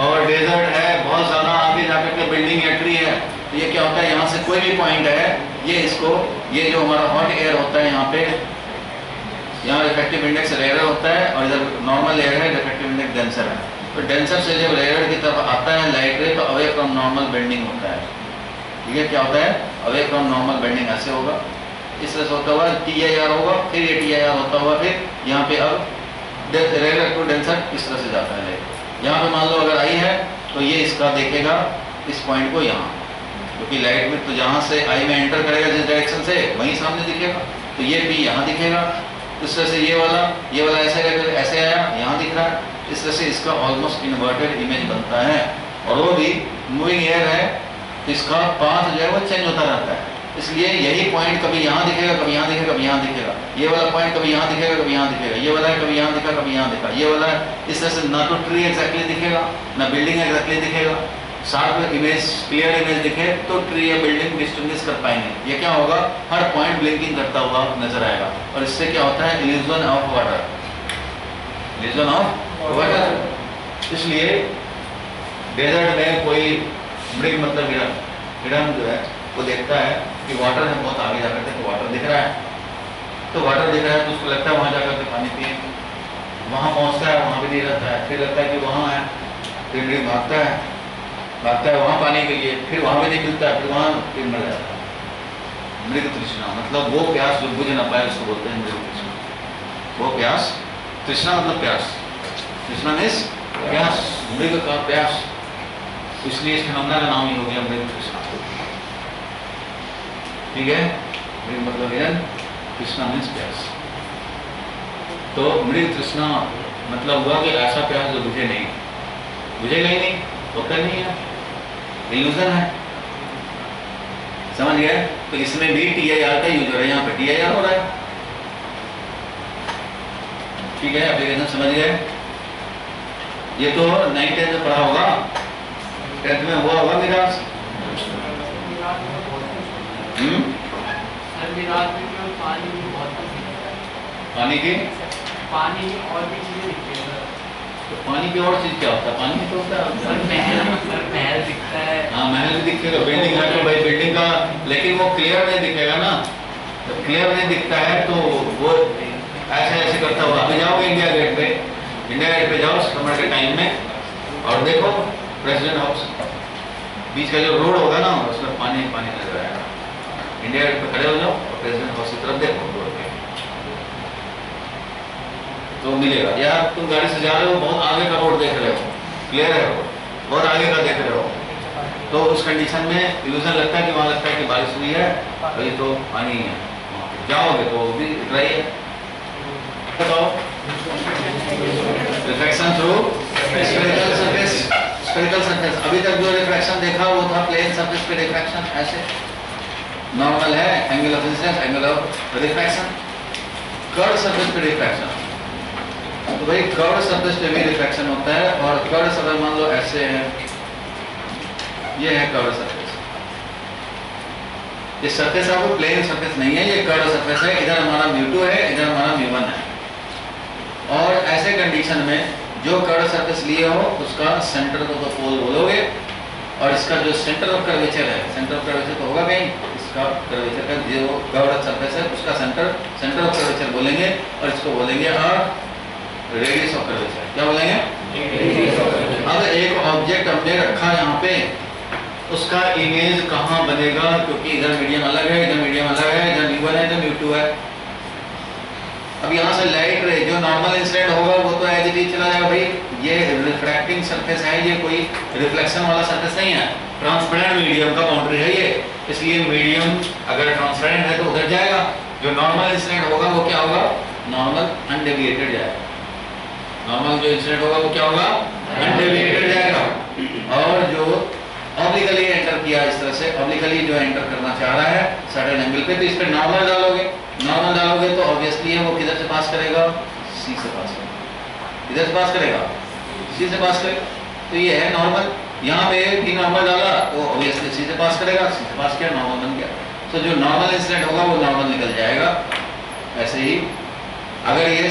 और डेजर्ट है बहुत ज़्यादा, आगे जाकर के बिल्डिंग या ट्री है, तो ये क्या होता है यहाँ से कोई भी पॉइंट है, ये इसको, ये जो हमारा हॉट एयर होता है यहाँ पे, यहाँ रिफ्रैक्टिव इंडेक्स रेयर होता है और इधर नॉर्मल एयर है, रिफ्रैक्टिव इंडेक्स डेंसर है। तो डेंसर से जब रेयर की तरफ आता है लाइट रे तो अवे फ्रॉम नॉर्मल बेंडिंग होता है। ठीक है, क्या होता है? अवे फ्रॉम नॉर्मल बेंडिंग ऐसे होगा, इस तरह से होता हुआ TIR होगा, फिर ये TIR होता हुआ फिर यहाँ पे अब रेगुलर टू डेंसर इस तरह से जाता है। यहाँ पे मान लो अगर आई है तो ये इसका देखेगा इस पॉइंट को यहाँ, क्योंकि लाइट में तो जहाँ से आई में एंटर करेगा जिस डायरेक्शन से वहीं सामने दिखेगा, तो ये P यहाँ दिखेगा। इस तरह से ये वाला ऐसे आया यहाँ दिख रहा है। इस तरह से इसका ऑलमोस्ट इन्वर्टेड इमेज बनता है, और वो भी मूविंग एयर है तो इसका पाथ जो है वो चेंज होता रहता है। इसलिए यही पॉइंट कभी यहाँ दिखेगा, कभी यहाँ दिखेगा, कभी यहाँ दिखेगा। ये वाला पॉइंट कभी यहाँ दिखेगा, कभी यहाँ दिखेगा। ये वाला है कभी यहाँ दिखा, कभी यहाँ दिखा। ये वाला है इस तरह से ना तो ट्री एग्जैक्टली दिखेगा, ना बिल्डिंग एग्जैक्टली दिखेगा। शार्प इमेज, क्लियर इमेज दिखे तो ट्री या बिल्डिंग डिस्टिंग्विश कर पाएंगे। ये क्या होगा, हर पॉइंट ब्लिंकिंग करता हुआ नजर आएगा, और इससे क्या होता है, illusion of water, illusion of water. इसलिए डेजर्ट में कोई मृग मतलब हिरन जो है वो देखता है कि वाटर है बहुत आगे जाकर के, तो वाटर दिख रहा है, तो वाटर दिख रहा है तो उसको लगता है वहाँ जाकर के पानी पिए। वहाँ पहुँचता है, वहाँ भी नहीं रहता है, फिर लगता है कि वहाँ है, फिर मृग भागता है वहाँ पाने के लिए, फिर वहाँ भी नहीं मिलता है, फिर वहाँ फिर मर जाता है। मृग तृष्णा मतलब वो प्यास जो बुझ ना पाए उसको बोलते हैं मृग तृष्णा। वो प्यास, तृष्णा मतलब प्यास, तृष्णा मीन्स प्यास, मृग का प्यास, इसलिए इस फिनोमेना का नाम ही हो गया मृग तृष्णा। ठीक है, मृग मतलब हिरन, तृष्णा मीन्स प्यास। तो मृग तृष्णा मतलब हुआ कि ऐसा प्यास जो बुझे नहीं, बुझेगा ही नहीं, होता नहीं है, इल्यूजन है। समझ गए? तो इसमें भी TIR का यूज हो रहा है, यहाँ पे TIR हो रहा है। ठीक है, एप्लीकेशन समझ गए? ये तो 9th-10th में पढ़ा होगा, 10th में हुआ होगा मेरा। पानी और भी चीजें दिखती है। तो पानी की और चीज क्या होता है? पानी तो होता है महल दिखता है। हाँ, महल भी दिखेगा, बिल्डिंग है तो भाई बिल्डिंग का, लेकिन वो क्लियर नहीं दिखेगा ना। तो क्लियर नहीं दिखता है तो वो ऐसे करता हुआ अभी जाओगे इंडिया गेट पे जाओ समर के टाइम में और देखो प्रेसिडेंट हाउस, बीच का जो रोड होगा ना उसमें पानी पानी नजर आएगा। इंडिया गेट पे खड़े हो जाओ और प्रेसिडेंट हाउस की तरफ देखो रोड पे, तो मिलेगा। या तुम गाड़ी से जा रहे हो, बहुत आगे का रोड देख रहे हो, क्लियर है रोड, बहुत आगे का देख रहे हो, तो उस कंडीशन में इल्यूजन लगता है कि वहाँ लगता है कि बारिश हुई है और ये तो पानी है। जाओगे तो भी ड्राई है। बताओ, reflection through spherical surface, spherical surface. अभी तक जो रिफ्लेक्शन देखा वो था प्लेन सरफेस पे रिफ्लेक्शन, ऐसे नॉर्मल है, angle of incidence, angle of reflection. Curve surface पे रिफ्लेक्शन, तो भाई कर्व सरफेस पे भी रिफ्लेक्शन होता है। और कर्व सरफेस मान लो ऐसे है, ये है कर्व सरफेस। ये सरफेस आपको प्लेन सरफेस नहीं है, ये कर्व सरफेस है। इधर हमारा μ2 है, इधर हमारा μ1 है। और ऐसे कंडीशन में जो कर्व सरफेस लिए हो उसका सेंटर को तो पोल बोलोगे, और इसका जो सेंटर ऑफ कर्वेचर है, सेंटर ऑफ कर्वेचर तो होगा कहीं, इसका कर्वेचर का जो कर्व सरफेस है उसका सेंटर ऑफ कर्वेचर बोलेंगे, और इसको बोलेंगे रेडियस ऑफ कर्वेचर। क्या बोलेंगे? अब एक ऑब्जेक्ट हमने रखा यहाँ पे, उसका इमेज कहाँ बनेगा, क्योंकि इधर मीडियम अलग है, इधर मीडियम अलग है, इधर μ1 है, इधर μ2 है। अब यहाँ से लाइट रे जो नॉर्मल इंसिडेंट होगा वो तो एज इट इज चला जाएगा। भाई ये रिफ्रैक्टिंग सरफेस है, ये कोई रिफ्लेक्शन वाला सरफेस नहीं है, ट्रांसपेरेंट मीडियम का बाउंड्री है ये, इसलिए मीडियम अगर ट्रांसपेरेंट है तो उधर जाएगा। जो नॉर्मल इंसिडेंट होगा वो क्या होगा? नॉर्मल अनडेविएटेड जाएगा। नॉर्मल जो इंसिडेंट होगा वो क्या होगा? अनडेविएटेड जाएगा। और जो ऑब्लिकली एंटर किया, इस तरह से ऑब्लिकली जो एंटर करना चाह रहा है सर्टेन एंगल पे, तो इस पे नॉर्मल डालोगे, नॉर्मल डालोगे तो ऑब्वियसली वो किधर से पास करेगा? सी से पास करेगा। किधर से पास करेगा? सी से पास करेगा। तो ये है नॉर्मल। यहाँ पे भी नॉर्मल डाला तो ऑब्वियसली सी से पास करेगा, सी से पास किया, नॉर्मल बन गया। तो जो नॉर्मल इंसिडेंट होगा वो नॉर्मल निकल जाएगा। ऐसे ही अगर ये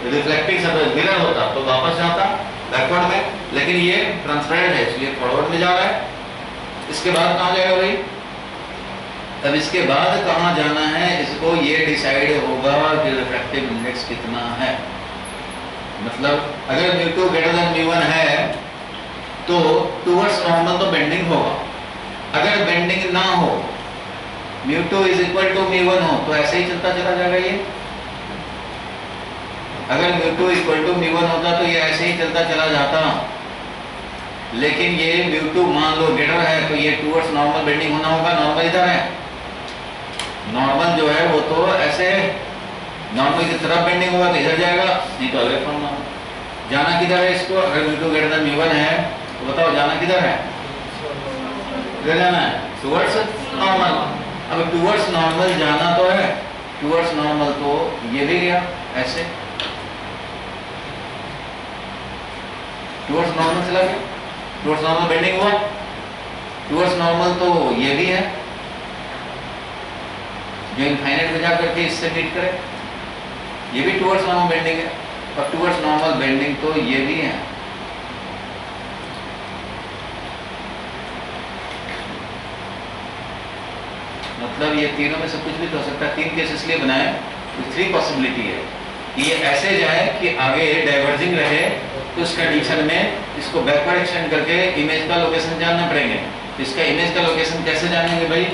रिफ्लेक्टिंग सरफेस मिरर होता तो वापस जाता बैकवर्ड में, लेकिन ये ट्रांसपेरेंट है इसलिए फॉरवर्ड में जा रहा है। इसके बाद कहाँ जाएगा भाई? अब इसके बाद कहाँ जाना है, इसको ये डिसाइड होगा कि रिफ्रैक्टिव इंडेक्स कितना है। मतलब अगर μ2 ग्रेटर देन μ1 है तो टुवर्ड्स नॉर्मल तो बेंडिंग होगा। अगर बेंडिंग ना हो μ2 इज इक्वल टू μ1 हो तो ऐसे ही चलता चला जाएगा ये। अगर μ2 इक्वल टू μ1 होता तो ये ऐसे ही चलता चला जाता, लेकिन ये μ2 मान लो ग्रेटर है तो ये टूवर्ड्स नॉर्मल बेंडिंग होना होगा। नॉर्मल इधर है, नॉर्मल जो है वो तो ऐसे नॉर्मल की तरफ बेंडिंग होगा तो इधर जाएगा, नहीं तो अगले फ्रॉम नॉर्मल। जाना किधर है इसको? अगर μ2 ग्रेटर देन μ1 है तो बताओ जाना किधर है? इधर जाना है, टूवर्ड्स नॉर्मल। अब टूवर्ड्स नॉर्मल जाना तो है, टूवर्ड्स नॉर्मल तो ये भी गया ऐसे, टूवर्ड्स नॉर्मल चला गया, टूवर्ड्स नॉर्मल बेंडिंग हुआ, टूवर्ड्स नॉर्मल तो ये भी है जो इनफाइनाइट में जा करके इससे मीट करे, ये भी टूवर्ड्स नॉर्मल बेंडिंग है, और टूवर्ड्स नॉर्मल बेंडिंग तो ये भी है। मतलब ये तीनों में से कुछ भी तो हो सकता है। तीन केस इसलिए बनाए, थ्री पॉसिबिलिटी है कि ये ऐसे जाए कि आगे डाइवर्जिंग रहे, तो इस कंडीशन में इसको बैकवर्ड एक्सटेंड करके इमेज का लोकेशन जानना पड़ेंगे। तो इसका इमेज का लोकेशन कैसे जानेंगे भाई?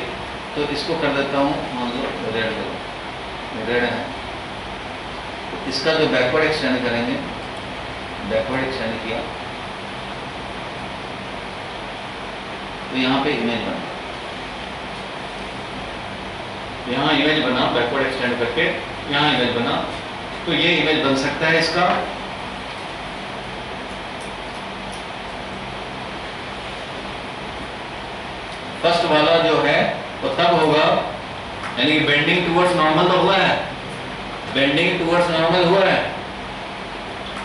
तो इसको कर देता हूँ, मान लो रेड है, तो इसका जो बैकवर्ड एक्सटेंड करेंगे, बैकवर्ड एक्सटेंड किया तो यहाँ पे इमेज बना, यहाँ इमेज बना, बैकवर्ड एक्सटेंड करके यहाँ इमेज बना, तो ये इमेज बन सकता है इसका। फर्स्ट वाला जो है वो तब होगा, यानी कि बेंडिंग टुवर्ड्स नॉर्मल तो हुआ है, बेंडिंग टुवर्ड्स नॉर्मल हुआ है,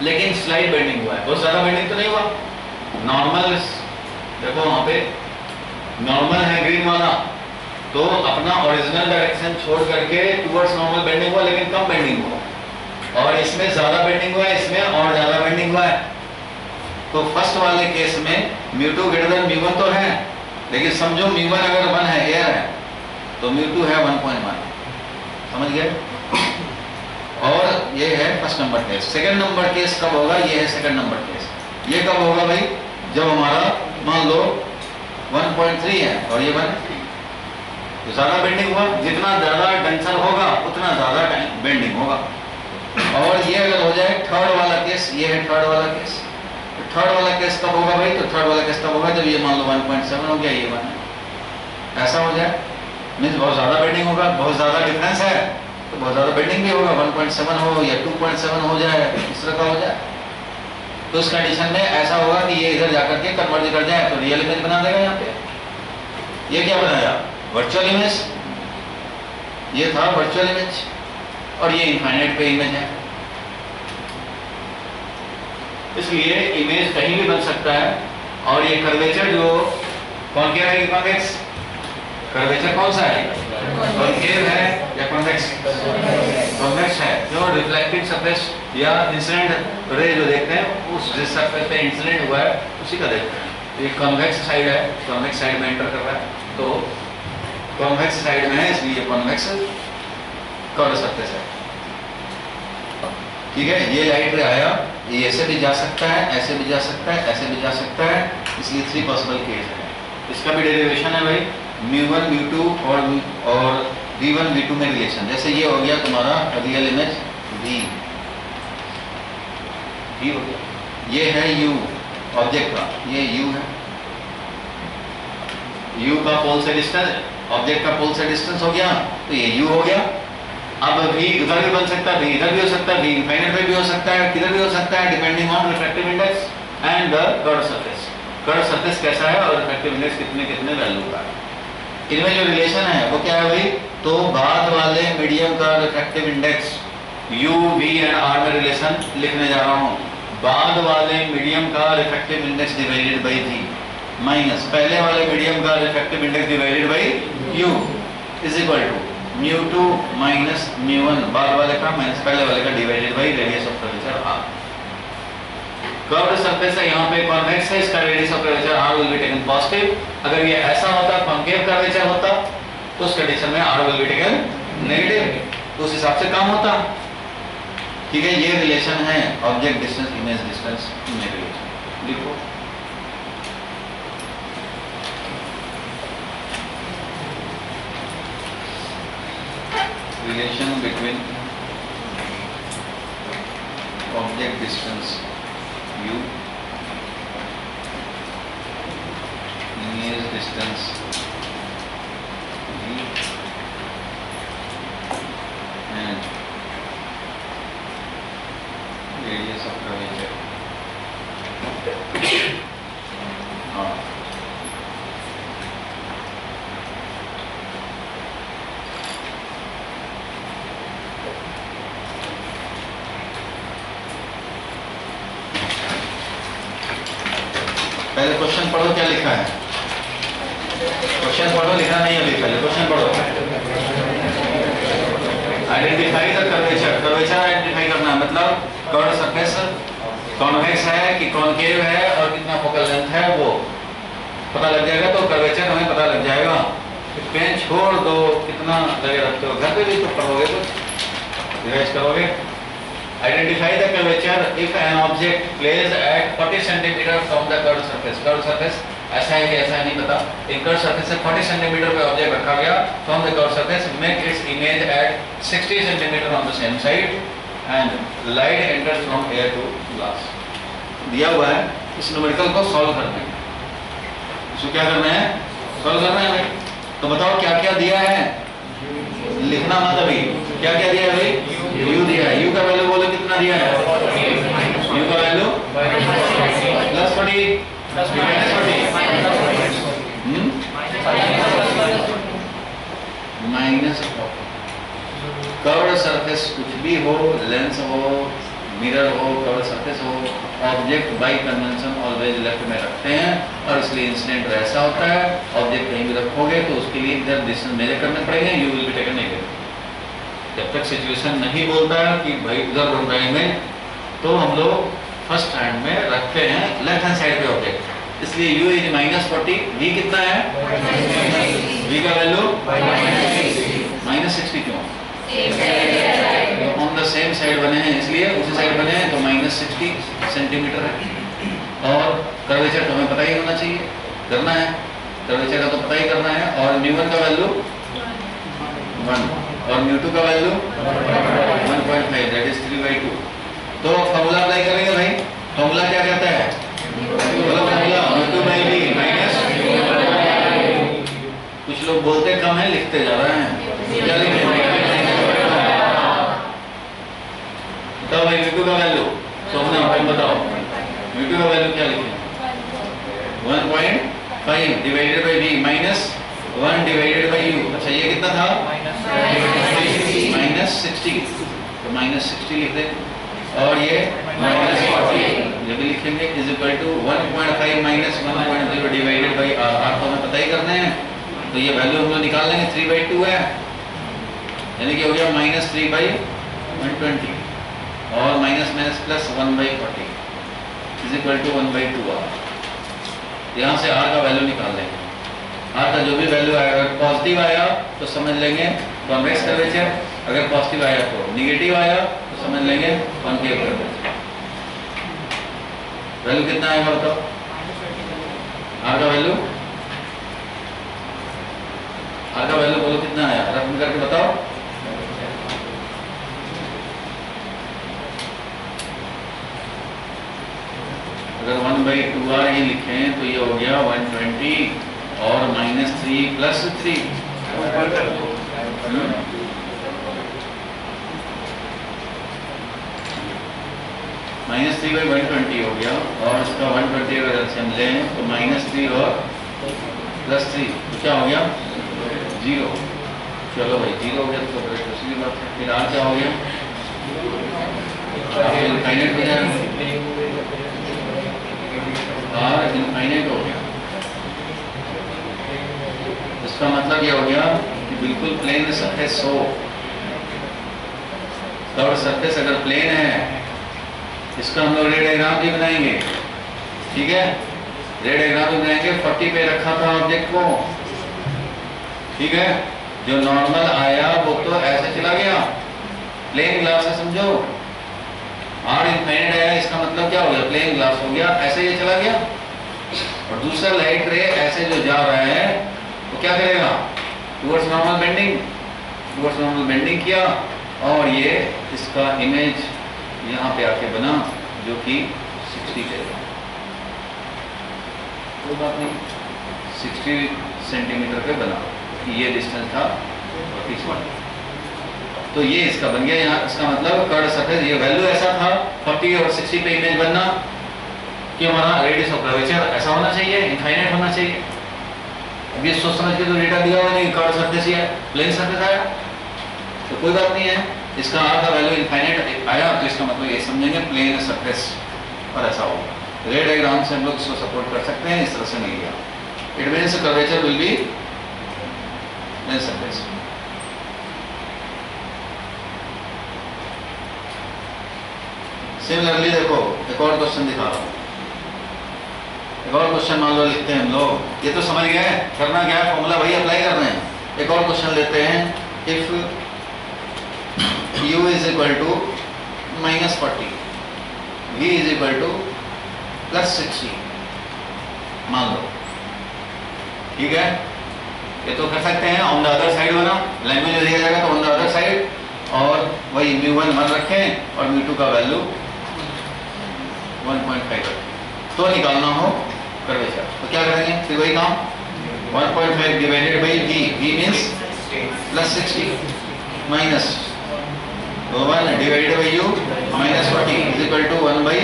लेकिन स्लाइड बेंडिंग हुआ है, बहुत ज्यादा बेंडिंग तो नहीं हुआ। नॉर्मल देखो वहां पे नॉर्मल है ग्रीन वाला, तो अपना ओरिजिनल डायरेक्शन छोड़ करके टुवर्ड्स नॉर्मल बेंडिंग हुआ, लेकिन कम बेंडिंग हुआ, और इसमें ज्यादा बेंडिंग हुआ है, इसमें और ज्यादा बेंडिंग हुआ है। तो फर्स्ट वाले केस में μ2 ग्रेटर देन μ1 तो है, लेकिन समझो μ1 अगर 1 है, एयर है, तो μ2 है 1.1, समझ गए? और ये है first number case. Second number case कब होगा? ये है सेकंड नंबर केस। ये कब होगा भाई? जब हमारा मान लो 1.3 है और ये 1, तो ज्यादा बेंडिंग हुआ, जितना ज्यादा टेंशन होगा उतना ज्यादा बेंडिंग होगा। और ये अगर हो जाए थर्ड वाला केस, ये है थर्ड वाला केस। तो थर्ड वाला केस कब होगा भाई? तो थर्ड वाला केस तब होगा जब ये मान लो 1.7 हो गया, ये 1 है, ऐसा हो जाए, मीन्स बहुत ज्यादा बेंडिंग होगा, बहुत ज्यादा डिफरेंस है तो बहुत ज्यादा बेंडिंग भी होगा, 1.7 हो या 2.7 हो जाए, इस तरह का हो जाए। तो उस कंडीशन में ऐसा होगा कि ये इधर जाकर के कन्वर्ज कर जाए तो रियल इमेज बना देगा। यहाँ पे ये क्या बनाया? Virtual image. ये था वर्चुअल इमेज, और ये इनफाइनाइट पे इमेज है, इसलिए इमेज कहीं भी बन सकता है। और ये कर्वेचर जो कॉन्केव है कि कॉन्वेक्स? कर्वेचर कौन सा है? कॉन्केव है या कॉन्वेक्स? कॉन्वेक्स है। जो रिफ्लेक्टिंग सरफेस या इंसिडेंट रे जो देखते हैं उस जिस सरफेस पे इंसिडेंट हुआ है उसी का देखते हैं। ये कॉन्वेक्स साइड है, कॉन्वेक्स साइड में एंटर कर रहा है, तो कॉन्वेक्स साइड में है, इसलिए कॉन्वेक्स कर्व सरफेस है। ठीक है, ये लाइट रे आया, ये ऐसे भी जा सकता है, ऐसे भी जा सकता है, ऐसे भी जा सकता है, इसलिए 3 पॉसिबल केस है। इसका भी डेरिवेशन है भाई, μ1 μ2 और v1 v2 में रिलेशन। जैसे ये हो गया तुम्हारा रियल इमेज v हो गया, ये है u ऑब्जेक्ट का, ये u है, u का पोल से डिस्टेंस, ऑब्जेक्ट का पोल से डिस्टेंस हो गया, तो ये u हो गया। अब v उधर भी बन सकता है, v इधर भी हो सकता है, v इनफाइनाइट में भी हो सकता है, किधर भी हो सकता है, depending on refractive index and the curve surface. Curve surface कैसा है और रिफ्रैक्टिव इंडेक्स कितने कितने वैल्यू का है। इनमें जो रिलेशन है वो क्या है भाई? तो बाद वाले मीडियम का refractive index u, v and r में रिलेशन लिखने जा रहा हूँ। बाद वाले मीडियम का refractive index divided by v minus पहले वाले मीडियम का refractive index divided by u is equal to μ2 minus μ1 बाद वाले का माइनस पहले वाले का divided by radius of curvature r। Curved surface है, यहाँ पे कॉन्वेक्स है, इसका radius of curvature r will be taken positive. अगर ये ऐसा होता कॉन्केव कर्वेचर होता तो उस कंडीशन में r will be taken negative, तो उस हिसाब से काम होता। ठीक है, ये रिलेशन है ऑब्जेक्ट डिस्टेंस इमेज डिस्टेंस में रिलेशन। लिखो relation between object distance u, image distance v, and radius of curvature. पहले क्वेश्चन पढ़ो, क्या लिखा है? क्वेश्चन पढ़ो, लिखा नहीं अभी, पहले क्वेश्चन पढ़ो। Identify the curvature. Curvature identify करना मतलब कर्व सरफेस कॉन्वेक्स है कि कॉनकेव है और कितना फोकल लेंथ है वो पता लग जाएगा, तो कर्वेचर हमें पता लग जाएगा। पेन छोड़ दो, कितना लगे रखते हो, घर पे भी तो पढ़ोगे, तो रिवाइज करोगे। Identify the curvature if an object placed at 40 cm from the curved surface. Curved surface ऐसा है कि ऐसा नहीं पता। एक कर्व सरफेस से 40 cm पे ऑब्जेक्ट रखा गया from the curved surface, make its image at 60 cm on the same side and light enters from air to glass. दिया हुआ है, इस न्यूमेरिकल को सॉल्व करना है। इसको क्या करना है? सॉल्व करना है भाई। तो बताओ क्या क्या दिया है, लिखना मत अभी। क्या क्या दिया है भाई? u दिया है। u का वैल्यू बोलो कितना दिया है? u का value plus 40 minus 40। Curved surface कुछ भी हो, लेंस हो, मिरर हो, कर्व्ड सरफेस हो, object by convention always left में रखते हैं और इसलिए इंसिडेंट ऐसा होता है। ऑब्जेक्ट कहीं भी रखोगे तो उसके लिए इधर डिस्टेंस मेजर करने पड़ेंगे, you will be taken negative. जब तक सिचुएशन नहीं बोलता है कि भाई इधर बन रहे हैं, तो हम लोग फर्स्ट हैंड में रखते हैं लेफ्ट हैंड साइड पे ऑब्जेक्ट। इसलिए u इज -40, v कितना है? v का वैल्यू -60। क्यों? ऑन द सेम साइड बने हैं, इसलिए उसी साइड बने हैं, तो -60 सेंटीमीटर है। और कर्वेचर तो हमें पता ही होना चाहिए, करना है, कर्वेचर का तो पता ही करना है। और μ1 का वैल्यू 1 और μ2 का वैल्यू 1.5, दैट इज 3/2। तो फॉर्मूला अप्लाई करेंगे भाई। फॉर्मूला क्या कहता है? बोलो फॉर्मूला μ2/v माइनस, कुछ लोग बोलते कम है, लिखते जा रहे हैं। क्या लिखें? बताओ भाई μ2 का वैल्यू, तुम बताओ μ2 का वैल्यू क्या लिखें? 1.5 divided by v minus 1 divided by u। अच्छा ये कितना था? -60, तो -60 लिख दें। और ये -40 जब भी लिखेंगे is equal to 1.5 minus 1.0 divided by r तो हमें पता ही करना है, तो ये वैल्यू हम लोग निकाल लेंगे। 3/2 है, यानी कि हो गया -3/120 और minus plus 1/40 is equal to 1/2 r। यहाँ से r का वैल्यू निकाल लेंगे। r का जो भी वैल्यू आएगा, अगर पॉजिटिव आया तो समझ लेंगे कॉन्वेक्स कर्वेचर, अगर पॉजिटिव आया तो निगेटिव आया तो समझ लेंगे कॉनकेव कर्वेचर। वैल्यू कितना आएगा बताओ? r का वैल्यू, r का वैल्यू बोलो कितना आया, रफ करके बताओ। अगर 1/2r ये लिखें तो ये हो गया 120 और -3 + 3 -3/120 हो गया। और इसका 120 अगर हम लें तो -3 और +3 तो क्या हो गया? 0। चलो भाई 0 हो गया तो बड़ी खुशी की बात है। फिर r क्या हो गया? इनफाइनाइट हो जाएगा, r इनफाइनाइट हो गया। इसका मतलब ये हो गया कि बिल्कुल प्लेन सरफेस हो, कर्व्ड सरफेस अगर प्लेन है, इसका हम लोग रे डायग्राम भी बनाएंगे। ठीक है, रे डायग्राम भी बनाएंगे। 40 पे रखा था ऑब्जेक्ट को, ठीक है, जो नॉर्मल आया वो तो ऐसे चला गया, प्लेन ग्लास है समझो। r इनफाइनाइट आया, इसका मतलब क्या हो गया? प्लेन ग्लास हो गया, ऐसे ये चला गया। और दूसरा लाइट रे ऐसे जो जा रहा है वो क्या करेगा? Towards normal bending, towards normal bending किया और ये इसका इमेज यहाँ पे आके बना जो कि 60 पे, कोई बात नहीं, 60 सेंटीमीटर पे बना, ये डिस्टेंस था 41। तो ये इसका बन गया यहाँ, इसका मतलब कर्व सरफेस, ये वैल्यू ऐसा था 40 और 60 पे इमेज बनना कि हमारा रेडियस ऑफ कर्वेचर ऐसा होना चाहिए, इनफाइनाइट होना चाहिए। अब ये सोच समझ के तो डेटा दिया हुआ नहीं, कर्व सरफेस ही है, प्लेन सरफेस आया तो कोई बात नहीं है, इसका आर का वैल्यू इनफाइनाइट आया तो इसका मतलब ये समझेंगे प्लेन सरफेस और ऐसा होगा। रे डायग्राम से हम लोग इसको सपोर्ट कर सकते हैं, इस तरह से नहीं गया। It means curvature will be plane surface. Similarly देखो एक और क्वेश्चन दिखा रहा हूं, एक और क्वेश्चन मान लो लिखते हैं हम लोग, ये तो समझ गए करना क्या है, फॉर्मूला वही अप्लाई कर रहे हैं। एक और क्वेश्चन लेते हैं, if u is equal to -40, v is equal to +60 मान लो, ठीक है। ये तो कर सकते हैं ऑन द अदर साइड बना, लैंग्वेज दिया जाएगा तो ऑन द अदर साइड, और वही μ1 1 रखें और μ2 का वैल्यू 1.5 रखें, तो निकालना हो कर्वेचर तो क्या करेंगे, फिर वही काम 1.5 divided by v means +60 minus 1 divided by u -40 is equal to 1 by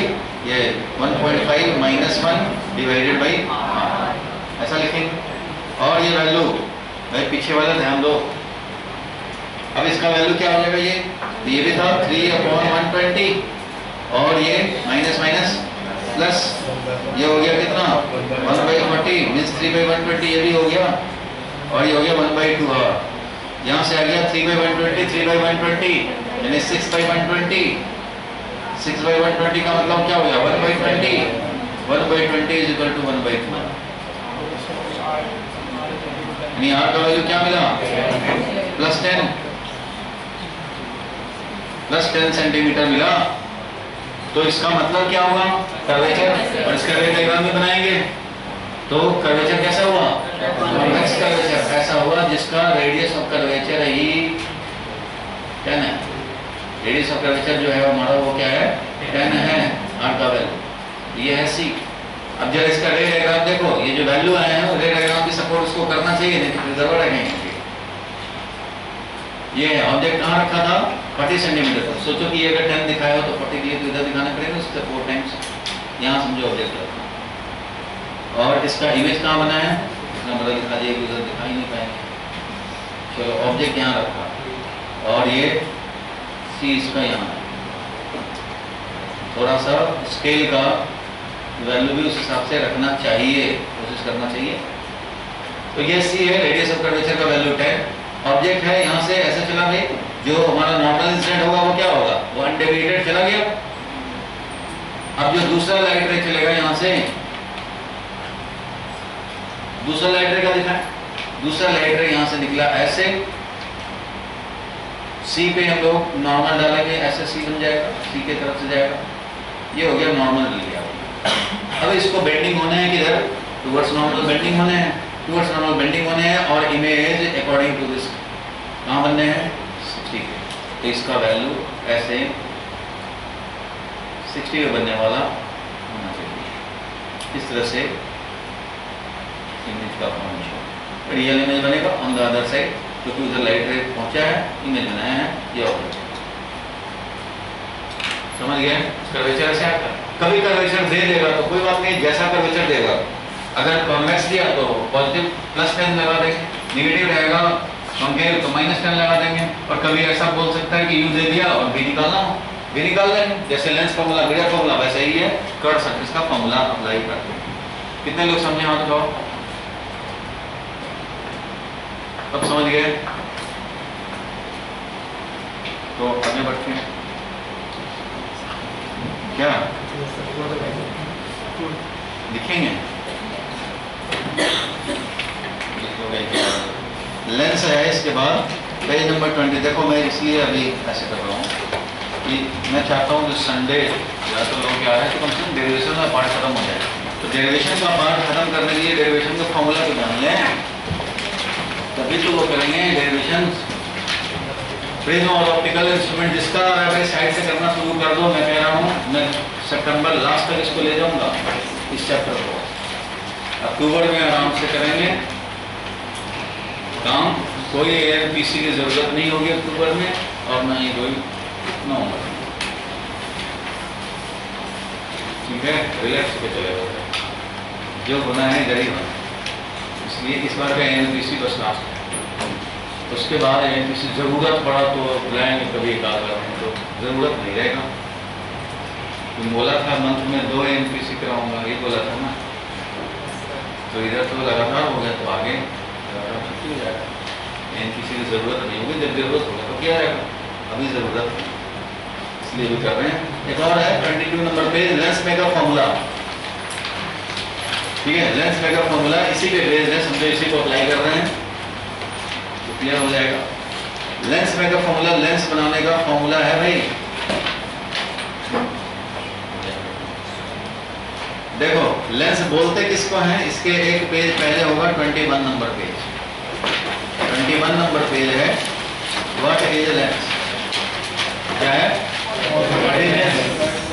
ये 1.5 माइनस 1 डिवाइडेड बाई ऐसा लिखेंगे। और ये वैल्यू भाई पीछे वाला ध्यान दो, अब इसका वैल्यू क्या हो जाएगा, ये भी था 3/120 और ये माइनस माइनस प्लस ये हो गया कितना 1/40 मींस 3/120, ये भी हो गया और ये हो गया 1/2। यहाँ से आ गया 3/120 यानी 6/120, 6/120 का मतलब क्या हो गया 1/20, 1/20 इज इक्वल टू 1/2, यानी आर का वैल्यू क्या मिला +10 सेंटीमीटर मिला। तो इसका मतलब क्या हुआ कर्वेचर, और इसका रे डायग्राम भी बनाएंगे तो कर्वेचर कैसा हुआ, कॉन्वेक्स कर्वेचर ऐसा हुआ जिसका रेडियस ऑफ कर्वेचर ही 10 है। रेडियस ऑफ कर्वेचर जो है हमारा वो क्या है 10 है, आर का वैल्यू ये है c। अब जब इसका रे डायग्राम देखो, ये जो वैल्यू आए हैं रे डायग्राम की सपोर्ट उसको करना चाहिए, नहीं तो फिर गड़बड़ है कहीं। ये ऑब्जेक्ट कहाँ रखा था 40 सेंटीमीटर पर, सोचो कि ये अगर 10 दिखाया हो तो 40 लिए तो इधर दिखाना पड़ेगा, उससे 4 टाइम्स यहाँ समझो ऑब्जेक्ट रखा। और इसका इमेज कहाँ बना है, इतना बड़ा दिखा दिया कि उधर दिखा ही नहीं पाएंगे। चलो ऑब्जेक्ट यहाँ रखा और ये सी इसका यहाँ है, थोड़ा सा स्केल का वैल्यू भी उस हिसाब से रखना चाहिए, कोशिश करना चाहिए। तो ये सी है, रेडियस ऑफ कर्वेचर का वैल्यू 10, ऑब्जेक्ट है यहाँ से ऐसे चला भाई, जो हमारा नॉर्मल इंसिडेंट होगा वो क्या होगा, वो अनडेविएटेड चला गया। अब जो दूसरा लाइट रे चलेगा यहाँ से, दूसरा लाइट रे का दिखा है, दूसरा लाइट रे यहाँ से निकला ऐसे, सी पे हम लोग नॉर्मल डालेंगे, ऐसे सी बन जाएगा, सी के तरफ से जाएगा, ये हो गया नॉर्मल मिल गया। अब इसको बेंडिंग होने हैं किधर, टुवर्ड्स नॉर्मल बेंडिंग होने हैं, टुवर्ड्स नॉर्मल बेंडिंग होने हैं और इमेज अकॉर्डिंग टू दिस कहाँ बनने हैं 60 के। तो इसका वैल्यू ऐसे 60 में बनने वाला होना चाहिए। इस तरह से इमेज का फॉर्मेशन रियल इमेज बनेगा ऑन द अदर साइड, क्योंकि उधर लाइट रे पहुंचा है, इमेज बनाया है, ये ऑब्जेक्ट समझ गए। कर्वेचर ऐसे आता है, कभी कर्वेचर दे देगा तो कोई बात नहीं, जैसा कर्वेचर देगा, अगर कॉन्वेक्स दिया तो पॉजिटिव +10 लगा देंगे, नेगेटिव रहेगा कॉन्केव तो -10 लगा देंगे। और कभी ऐसा बोल सकता है कि यू दे दिया और भी निकालना हो, भी निकाल देंगे, जैसे लेंस फार्मूला मिरर फार्मूला वैसे ही है, कर्व सरफेस का फार्मूला अप्लाई करते हैं। कितने लोग समझे हाथ उठाओ, अब समझ गए। तो आगे बढ़ते हैं, क्या लिखेंगे, लेंस है इसके बाद पेज नंबर 20। देखो मैं इसलिए अभी ऐसे कर रहा हूँ कि मैं चाहता हूँ कि संडे या तो लोग क्या है तो कम से कम डेरिवेशन का पार्ट खत्म हो जाए। तो डेरिवेशन का पार्ट खत्म करने के लिए डेरिवेशन का फॉर्मूला तो जान लें, तभी तो वो करेंगे डेरिवेशन। प्रिज्म और ऑप्टिकल इंस्ट्रूमेंट जिसका भाई साइड से करना शुरू कर दो, मैं कह रहा हूँ मैं सितंबर लास्ट तक इसको ले जाऊंगा इस चैप्टर को। अक्टूबर में आराम से करेंगे काम, कोई एएनपीसी की जरूरत नहीं होगी अक्टूबर में, और ना ही कोई नवंबर में। ठीक है, रिलैक्स पे चलेगा, जो होना है इधर ही होना। इसलिए इस बार का एएनपीसी बस लास्ट है, उसके बाद एएनपीसी जरूरत पड़ा तो बुलाएंगे कभी एक आध बार, तो जरूरत नहीं रहेगा। तुम बोला था मंथ में 2 एएनपीसी कराऊंगा, ये बोला था ना, तो इधर तो लगातार हो गया, तो आगे छुट्टी हो जाएगा। एएनपीसी की जरूरत नहीं होगी, जब जरूरत होगा तो क्या आएगा, अभी जरूरत नहीं, इसलिए भी कर रहे हैं। एक और है 22 नंबर पे लेंस मेकर फॉर्मूला। ठीक है, लेंस मेकर फॉर्मूला इसी पे बेस्ड है, समझो इसी को अप्लाई कर रहे हैं तो क्लियर हो जाएगा। लेंस मेकर फॉर्मूला, लेंस बनाने का फॉर्मूला है भाई, देखो लेंस बोलते किसको हैं, इसके एक पेज पहले होगा 21 नंबर पेज, 21 नंबर पेज है। व्हाट इज लेंस, क्या है,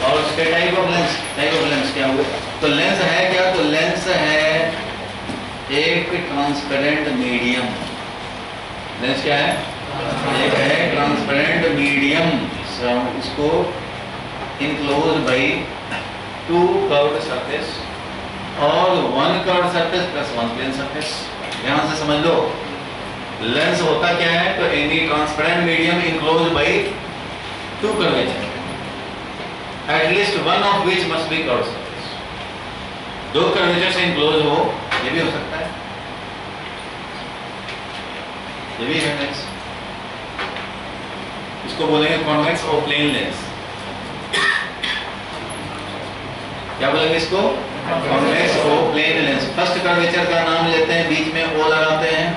और उसके type of lens, type of lens क्या हुआ, तो लेंस है क्या, तो लेंस है एक ट्रांसपेरेंट मीडियम। लेंस क्या है, एक है ट्रांसपेरेंट मीडियम, इसको इनक्लोज बाई 2 कर्व्ड सरफेस और 1 curved surface plus 1 plane surface. ध्यान से समझ लो, लेंस होता क्या है, तो any transparent medium enclose by 2 curvature, at least 1 of which must be curved surface. 2 curvature से इनक्लोज हो, ये भी हो सकता है, ये भी है लेंस। इसको बोलेंगे कॉन्वेक्स और प्लेन लेंस। क्या बोलेंगे इसको, कॉन्वेक्स और प्लेन लेंस। फर्स्ट कर्वेचर का नाम लेते हैं, बीच में ओ लगाते हैं,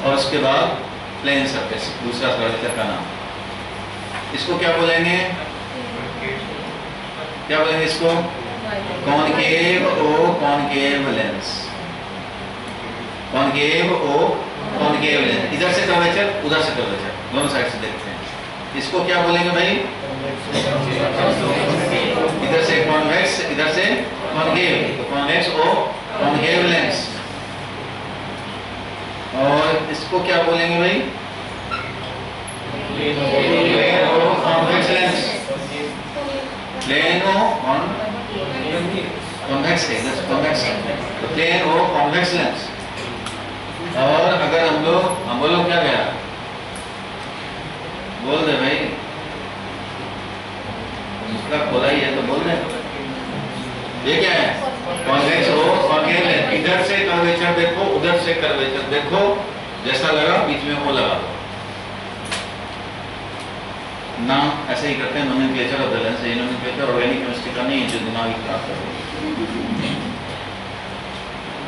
और उसके बाद प्लेन सरफेस दूसरा कर्वेचर का नाम। इसको क्या बोलेंगे, क्या बोलेंगे इसको, कॉनकेव ओ कॉनकेव लेंस, कॉनकेव ओ कॉनकेव लेंस। इधर से कर्वेचर, उधर से कर्वेचर, दोनों साइड से देखते हैं। इसको क्या बोलेंगे भाई, इधर से कॉन्वेक्स, इधर से कॉनकेव, कॉन्वेक्स ओ कॉनकेव लेंस। और इसको क्या बोलेंगे भाई, प्लेन ओ कॉन्वेक्स लेंस, प्लेन ओ कॉन्वेक्स है, कॉन्वेक्स, तो प्लेन ओ कॉन्वेक्स लेंस। और अगर हम बोलो क्या गया, बोल दे भाई, इसका खोला ही है तो बोल दे, ये क्या है, कॉन्वेक्स ओ कॉनकेव लेंस। इधर से कर्वेचर देखो, उधर से कर्वेचर देखो, जैसा लगा बीच में ओ लगा दो ना, ऐसे ही करते हैं। नोमेनक्लेचर ऑफ द लेंस, ये नोमेनक्लेचर ऑर्गेनिक केमिस्ट्री का नहीं है जो दिमाग खराब कर रहे हैं।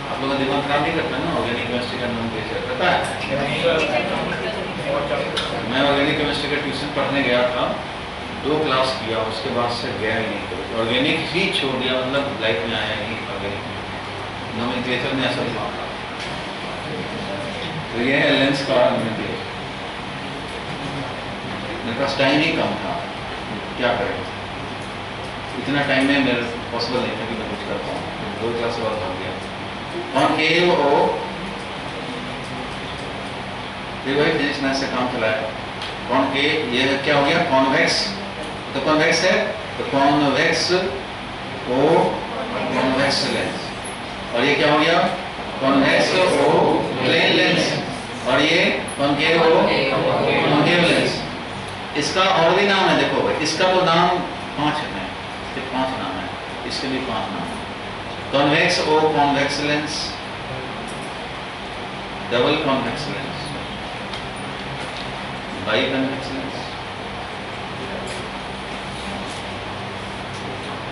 आप लोगों का दिमाग खराब नहीं करता ना, ऑर्गेनिक केमिस्ट्री का नोमेनक्लेचर करता है। मैं ऑर्गेनिक केमिस्ट्री का ट्यूशन पढ़ने गया था, 2 क्लास किया, उसके बाद से गया ही नहीं, ऑर्गेनिक ही छोड़ दिया, मतलब लाइफ में आया ही ऑर्गेनिक। नोमेनक्लेचर में ऐसा दिमाग था, तो ये है लेंस का नोमेनक्लेचर। मेरे पास टाइम ही कम था, क्या करें, इतना टाइम में मेरे पॉसिबल नहीं था कि मैं कुछ कर पाऊँ, 2 क्लास बाद हो गया। कॉनकेव ओ, देखो भाई फिजिक्स से काम चलाया। कॉनकेव, ये क्या हो गया, कॉन्वेक्स, तो कॉन्वेक्स है तो कॉन्वेक्स ओ कॉन्वेक्स लेंस। और ये क्या हो गया, कॉन्वेक्स ओ प्लेन लेंस, और ये कॉनकेव ओ कॉनकेव लेंस। इसका और भी नाम है, देखो भाई, इसका तो नाम 5 है, सिर्फ 5 नाम है, इसके भी 5 नाम है। Convexo convex lens, double convex lens, biconvex lens,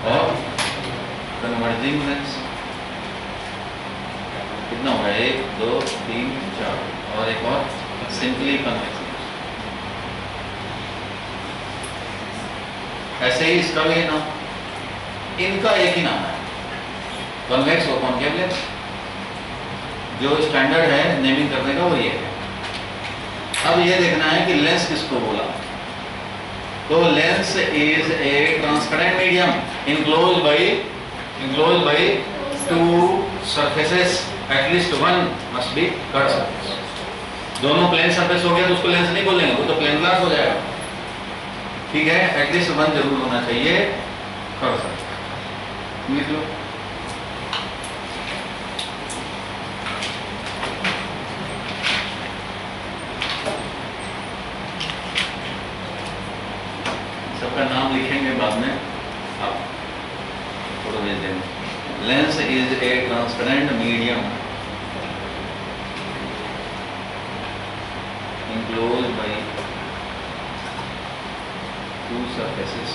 और कन्वर्जिंग लेंस। कितना होगा, 1 2 3 4, और एक और सिंपली कॉन्वेक्स। ऐसे ही इसका भी नाम, इनका एक ही नाम है, कॉन्वेक्स और कॉनकेव लेंस। जो स्टैंडर्ड है नेमिंग करने का वो ये है। अब ये देखना है कि लेंस किसको बोला। तो lens is a transparent medium enclose by two surfaces, at least one must be curve surface. दोनों प्लेन सरफेस हो गया तो उसको लेंस नहीं बोलेंगे, वो तो प्लेन ग्लास हो जाएगा। ठीक है, एटलीस्ट वन जरूर होना चाहिए कर्व सरफेस। लिख लो। सबका नाम लिखेंगे बाद में, आप फोटो भेज देंगे। Lens is a transparent medium enclosed by two surfaces,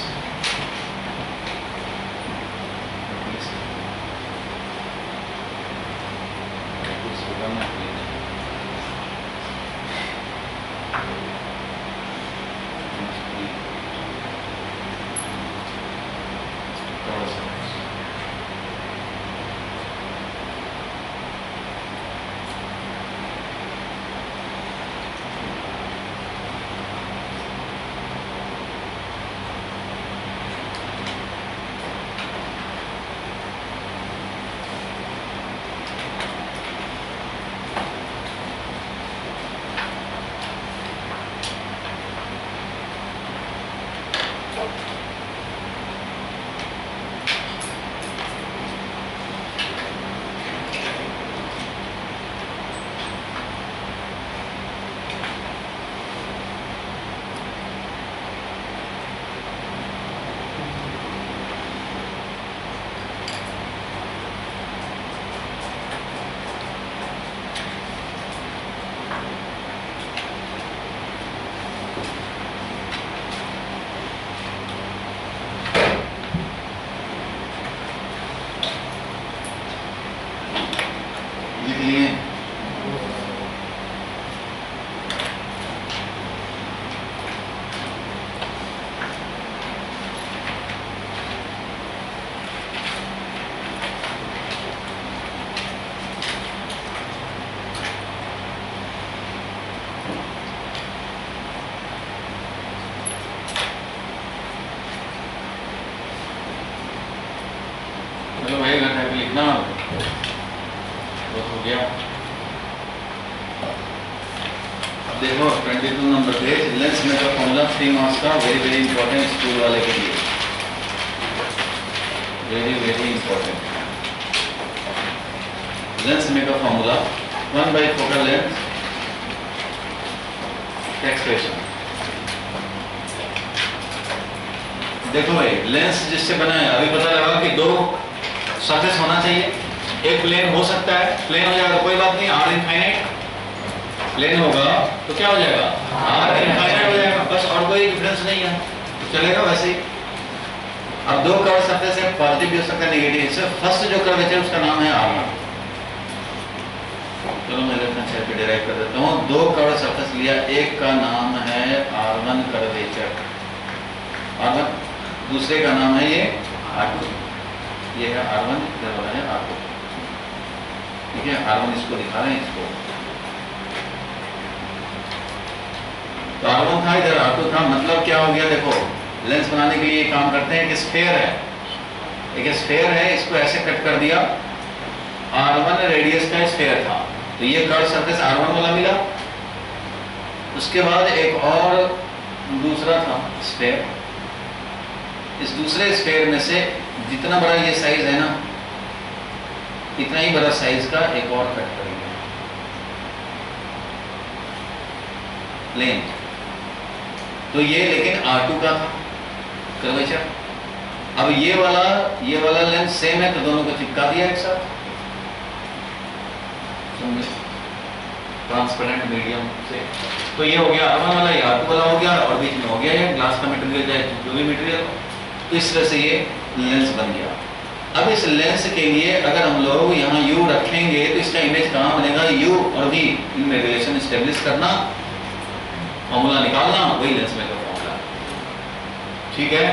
at least one at least must be curved surface. लिख लिए। चलो भाई, अगर टाइप लिखना हो गया। अब देखो 22 नंबर पेज, लेंस में का फॉर्मूला 3 मार्क्स का, वेरी वेरी इंपॉर्टेंट स्कूल वाले के लिए, वेरी वेरी इंपॉर्टेंट। लेंस में का formula 1 by focal length expression. देखो भाई, लेंस जिससे बना है, अभी पता लगा कि दो सरफेस होना चाहिए, एक प्लेन हो सकता है, प्लेन हो जाएगा तो कोई बात नहीं, आर इनफाइनाइट प्लेन होगा तो क्या हो जाएगा, आर इनफाइनाइट हो जाएगा, बस और कोई डिफरेंस नहीं है, तो चलेगा वैसे ही। अब दो कर्व सरफेस है, पॉजिटिव भी हो सकता है, नेगेटिव। इससे फर्स्ट जो कर्व है उसका नाम है R1। चलो मैं लेफ्ट साइड पे डिराइव कर देता हूँ। दो कर्व सरफेस लिया, एक का नाम है R1 कर्वेचर, R1, दूसरे का नाम है ये R2। ये है R1, इधर वाला है R2। ठीक है, R1 इसको दिखा रहे हैं, इसको तो R1 था, इधर R2 था। मतलब क्या हो गया, देखो लेंस बनाने के लिए काम करते हैं। एक स्फेयर है, एक स्फेयर है, इसको ऐसे कट कर दिया, R1 रेडियस का स्फेयर था, तो ये कर्व सरफेस R1 वाला मिला। उसके बाद एक और दूसरा था स्फेयर, इस दूसरे स्फेयर में से जितना बड़ा ये साइज है ना, इतना ही बड़ा साइज का एक और कट करेंगे लेंथ। तो ये लेकिन R2 का था कर्वेचर। अब ये वाला लेंथ सेम है, तो दोनों को चिपका दिया एक साथ, ट्रांसपेरेंट मीडियम से। तो ये हो गया R1 वाला, ये R2 वाला हो गया, और बीच में हो गया ये ग्लास का मटेरियल, चाहे जो भी मटेरियल हो। तो इस तरह से ये लेंस बन गया। अब इस लेंस के लिए अगर हम लोग यहाँ U रखेंगे तो इसका इमेज कहाँ बनेगा, U और V इनमें रिलेशन स्टेब्लिश करना, फॉर्मूला निकालना, वही लेंस में का फॉर्मूला। ठीक है,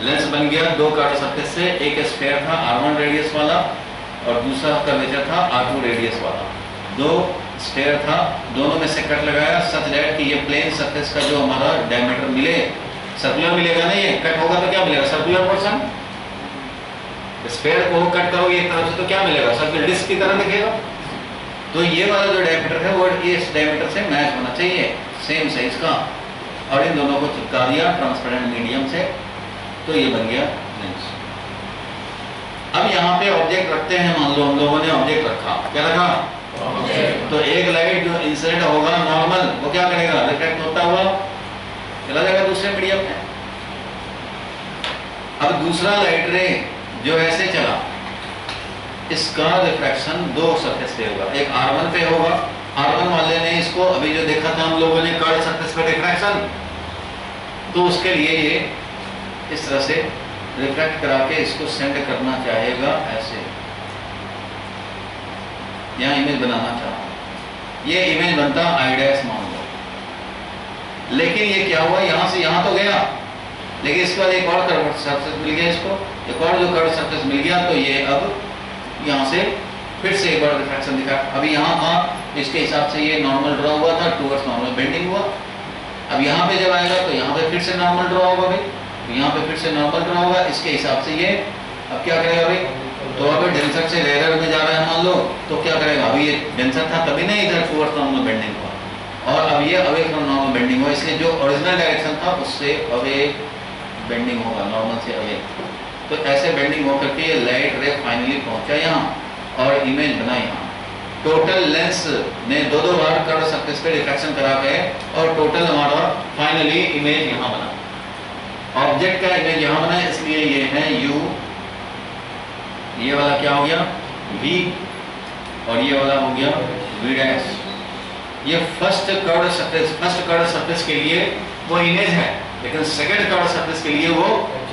लेंस बन गया दो कर्व सरफेस से, एक स्फेयर था R1 रेडियस वाला और दूसरा कर्वेचर था R2 रेडियस वाला। दो स्फीयर था, दोनों में से कट लगाया सच दैट कि ये प्लेन सरफेस का जो हमारा डायमीटर मिले, सर्कुलर मिलेगा नहीं, ये कट होगा तो क्या मिलेगा, सर्कुलर पोर्शन। स्फीयर को कट करोगे एक तरफ से तो क्या मिलेगा, सर्कुलर डिस्क की तरह दिखेगा। तो ये वाला जो डायमीटर है वो इस डायमीटर से मैच होना चाहिए, सेम साइज का, और इन दोनों को चिपका दिया ट्रांसपेरेंट मीडियम से, तो ये बन गया लेंस। अब यहाँ पे ऑब्जेक्ट रखते हैं, मान लो हम लोगों ने ऑब्जेक्ट रखा, क्या रखा, तो एक लाइट जो इंसिडेंट होगा नॉर्मल, वो क्या करेगा, रिफ्लेक्ट होता हुआ चला जाएगा दूसरे मीडियम में। अब दूसरा लाइट रे जो ऐसे चला, इसका रिफ्रैक्शन दो सरफेस पे होगा, एक R1 पे होगा, R1 वाले ने इसको अभी जो देखा था हम लोगों ने कर्व सरफेस पे रिफ्रैक्शन, तो उसके लिए ये इस तरह से रिफ्लेक्ट करा के इसको सेंड करना चाहेगा ऐसे, यहाँ इमेज बनाना चाहूँ, ये इमेज बनता I' मान लो, लेकिन ये क्या हुआ, यहाँ से यहाँ तो गया, लेकिन इसके बाद एक और कर्व सरफेस मिल गया इसको, एक और जो कर्व सरफेस मिल गया, तो ये अब यहाँ से फिर से एक बार रिफ्रैक्शन दिखा। अभी यहाँ था, इसके हिसाब से ये नॉर्मल ड्रॉ हुआ था, टूवर्ड्स नॉर्मल बेंडिंग हुआ। अब यहाँ पे जब आएगा तो यहाँ पे फिर से नॉर्मल ड्रॉ होगा भाई, तो यहाँ पे फिर से नॉर्मल ड्रॉ होगा, इसके हिसाब से ये अब क्या करेगा भाई, तो अभी डेंसर से रेयर में जा रहा है मान लो, तो क्या करेगा, अभी ये डेंसर था तभी नहीं इधर टूवर्ड्स नॉर्मल बेंडिंग हुआ, और अब ये अवे फ्रॉम नॉर्मल बेंडिंग हुआ, इसलिए जो ओरिजिनल डायरेक्शन था उससे अवे बेंडिंग होगा, नॉर्मल से अवे। तो ऐसे बेंडिंग होकर के ये लाइट रे फाइनली पहुंचा यहाँ और इमेज बना यहाँ। टोटल लेंस ने दो बार कर्व सरफेस पे रिफ्लेक्शन करा के, और टोटल हमारा फाइनली इमेज यहाँ बना, ऑब्जेक्ट का इमेज यहाँ बना, इसलिए ये है U, ये वाला क्या हो गया V, और ये वाला हो गया V'। ये फर्स्ट कर्व सरफेस के लिए वो इमेज है, लेकिन सेकंड कर्व सरफेस के लिए वो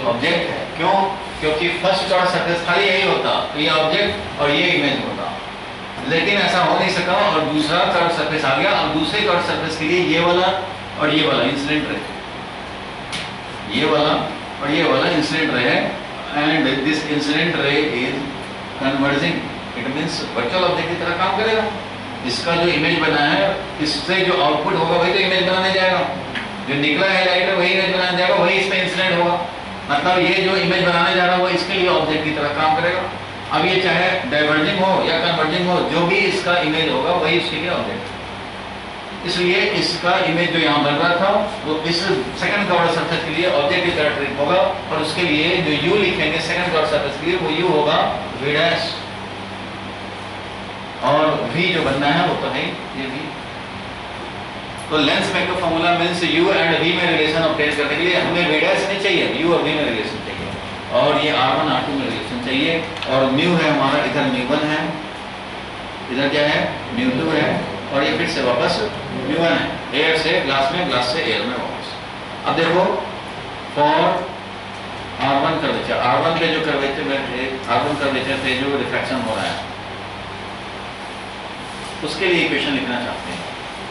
ऑब्जेक्ट है। क्यों? क्योंकि फर्स्ट कर्व सरफेस खाली यही होता, तो ये ऑब्जेक्ट और ये इमेज होता, लेकिन ऐसा हो नहीं सका और दूसरा कर्व सरफेस आ गया। और दूसरे कर्व सरफेस के लिए ये वाला और ये वाला इंसिडेंट रे, ये वाला और ये वाला इंसिडेंट रे है, and this incident ray is converging, it means virtual object की तरह काम करेगा। इसका जो इमेज बना है, इससे जो आउटपुट होगा वही तो इमेज बनाने जाएगा, जो निकला है लाइट वही इमेज बनाने जाएगा, वही इस पे इंसिडेंट होगा। मतलब ये जो इमेज बनाने जा रहा है वो इसके लिए ऑब्जेक्ट की तरह काम करेगा। अब ये चाहे डाइवर्जिंग हो या कन्वर्जिंग हो, जो भी इसका इमेज होगा वही उसके लिए ऑब्जेक्ट। इसलिए इसका इमेज जो यहाँ बन रहा था वो इस सेकंड कर्व सरफेस के लिए ऑब्जेक्ट की तरह ट्रीट होगा, और उसके लिए जो U लिखेंगे सेकंड कर्व सरफेस के लिए वो U होगा V', और V जो बनना है वो तो है ये V। तो lens maker formula means U and V में रिलेशन ऑब्टेन करने के लिए हमें V' नहीं चाहिए, U और V में रिलेशन चाहिए, और ये R1 R2 में रिलेशन चाहिए, और म्यू है हमारा, इधर μ1 है, इधर क्या है μ2 है, और ये फिर से वापस μ1 है, एयर से ग्लास में, ग्लास से एयर में वापस। अब देखो फॉर R1 कर्वेचर, R1 पे जो कर्वेचर पे जो रिफ्रैक्शन हो रहा है उसके लिए इक्वेशन लिखना चाहते हैं।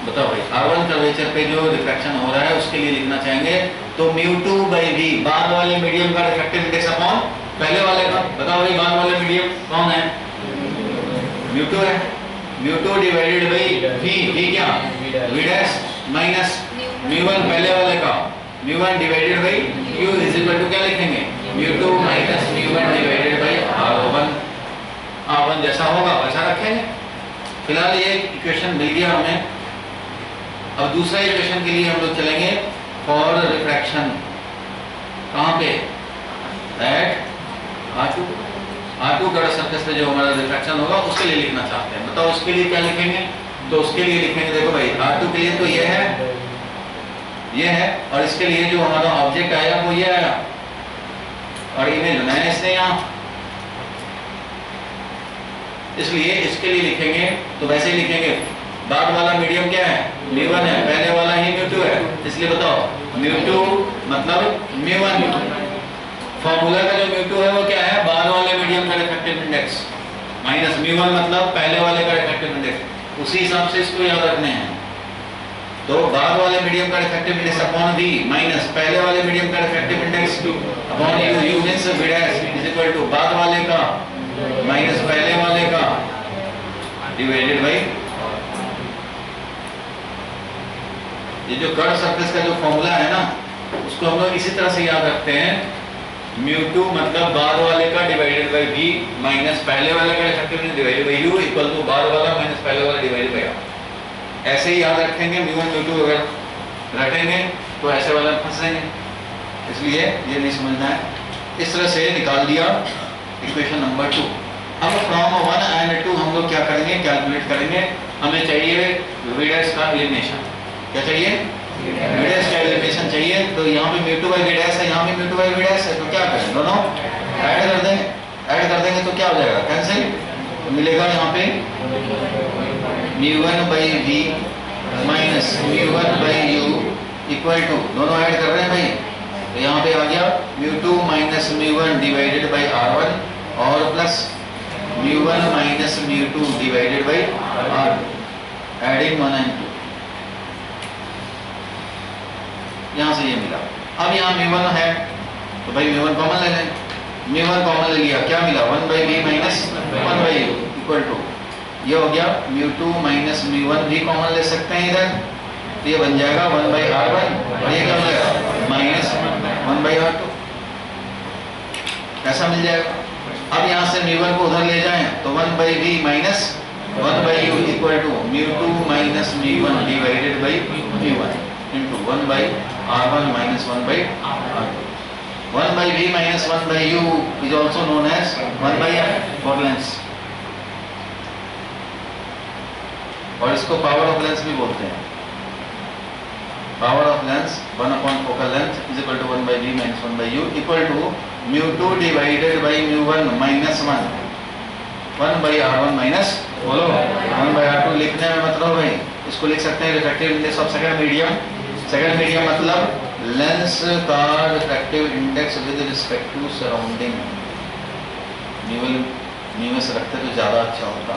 बताओ भाई, R1 कर्वेचर पे जो रिफ्रैक्शन हो रहा है उसके लिए लिखना चाहेंगे, तो μ2/V बाद वाले मीडियम का रिफ्रैक्टिव इंडेक्स अपॉन पहले वाले का। बताओ भाई, बाद वाले मीडियम कौन है, μ2 है, μ2 डिवाइडेड बाई V क्या V' माइनस μ1 पहले वाले का, μ1 divided by U is equal to क्या लिखेंगे, μ2 माइनस μ1 डिवाइडेड बाई R1 जैसा होगा वैसा रखेंगे। फिलहाल ये इक्वेशन मिल गया हमें। अब दूसरा इक्वेशन के लिए हम लोग चलेंगे फॉर रिफ्रैक्शन, कहाँ पे, एट R2 कर्व सरफेस पे जो हमारा रिफ्रैक्शन होगा उसके लिए लिखना चाहते हैं। बताओ उसके लिए क्या लिखेंगे, तो उसके लिए लिखेंगे, देखो भाई R2 के लिए तो ये है, और इसके लिए जो हमारा ऑब्जेक्ट आया वो ये आया, और इमेज बनाया इसने यहाँ, इसलिए इसके लिए लिखेंगे तो वैसे ही लिखेंगे, बाद वाला मीडियम क्या है μ1 है, पहले वाला ही μ2 है, इसलिए बताओ μ2 मतलब μ1, फॉर्मूला का जो μ2 है वो क्या है, बाद वाले मीडियम का रिफ्रैक्टिव इंडेक्स, माइनस μ1 मतलब पहले वाले का रिफ्रैक्टिव इंडेक्स। उसी हिसाब से इसको याद रखने हैं, तो बाद वाले मीडियम का refractive index upon V minus पहले वाले मीडियम का refractive index upon U means V' is equal to बाद वाले का माइनस पहले वाले का डिवाइडेड बाई ये जो कर्व सरफेस का जो फॉर्मूला है ना, उसको हम लोग इसी तरह से याद रखते हैं, μ2 मतलब बाद वाले का डिवाइडेड बाय v माइनस पहले वाले का effectively divided by u equal to बाद वाला माइनस पहले वाला डिवाइडेड बाय r। ऐसे ही याद रखेंगे, μ1 μ2 अगर रटेंगे तो ऐसे वाला फंसेंगे, इसलिए ये नहीं समझना है। इस तरह से निकाल दिया इक्वेशन नंबर 2। अब फ्रॉम 1 एंड 2 हम लोग क्या करेंगे, कैलकुलेट करेंगे। हमें चाहिए v डैश का एलिमिनेशन। क्या चाहिए? v डैश का एलिमिनेशन चाहिए। तो यहाँ पे μ2 बाय v डैश है, यहाँ पे μ2 बाय v डैश है, तो क्या करें, दोनों ऐड कर देंगे। ऐड कर देंगे तो क्या हो जाएगा, कैंसिल। तो मिलेगा यहाँ पे μ1 by v minus μ1 by u equal to, दोनों ऐड कर रहे हैं भाई, तो यहाँ पे आ गया μ2 माइनस μ1 डिवाइडेड बाय r1 और plus μ1 minus μ2 divided by r2, adding 1 and 2। यहाँ से ये मिला। अब यहाँ μ1 है तो भाई μ1 कॉमन ले लें। μ1 कॉमन ले लिया, क्या मिला, 1 by v minus 1 by u equal to, ये हो गया μ2 माइनस μ1 भी कॉमन ले सकते हैं इधर, तो ये बन जाएगा 1 बाई r1 और ये क्या हो जाएगा माइनस 1 बाई r2, ऐसा मिल जाएगा। अब यहाँ से μ1 को उधर ले जाएं तो 1 by v minus 1 by u equal to μ2 minus μ1 divided by μ1 into 1 by r1 minus 1 by r2। 1 by v minus 1 by u is also known as 1 by f for length, और इसको पावर ऑफ लेंथ भी बोलते हैं। Power of length 1 upon focal length is equal to 1 by v minus 1 by u equal to μ2 divided by μ1 minus 1 by r1 minus, बोलो 1 by r2 लिखने में मतलब भाई इसको लिख सकते हैं refractive index of second medium. Second medium मतलब लेंस का refractive index with respect to surrounding. न्यूमेस रखते तो ज़्यादा अच्छा होता,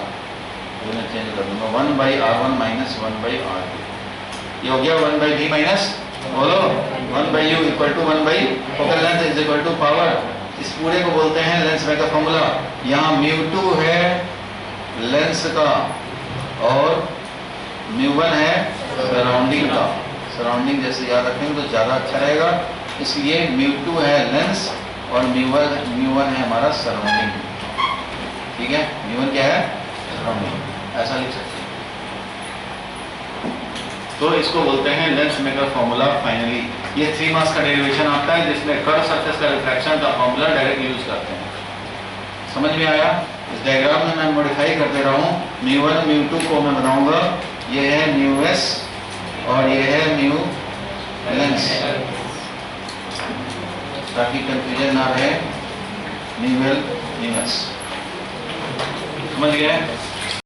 तो मैं चेंज कर दूंगा 1 by r1 minus 1 by r2। ये हो गया 1 by v माइनस, बोलो 1 by u equal to 1 by focal length is equal to power. इस पूरे को बोलते हैं लेंस में का फॉर्मूला। यहाँ μ2 है लेंस का और μ1 है सराउंडिंग का। सराउंडिंग जैसे याद रखेंगे तो ज़्यादा अच्छा रहेगा, इसलिए μ2 है लेंस और μ1 है हमारा सराउंडिंग। ठीक है, μ1 क्या है, सराउंडिंग, ऐसा लिख सकते हैं। तो इसको बोलते हैं लेंस मेकर फॉर्मूला। फाइनली ये 3 मार्क्स का डेरिवेशन आता है जिसमें कर्व सरफेस का रिफ्रैक्शन का फॉर्मूला डायरेक्ट यूज करते हैं। समझ में आया? इस डायग्राम में मैं मॉडिफाई करते रहा हूँ। μ1 μ2 को मैं बनाऊंगा, ये है μs और ये है μ लेंस, ताकि कंफ्यूजन ना रहे। μl μs, समझ गए?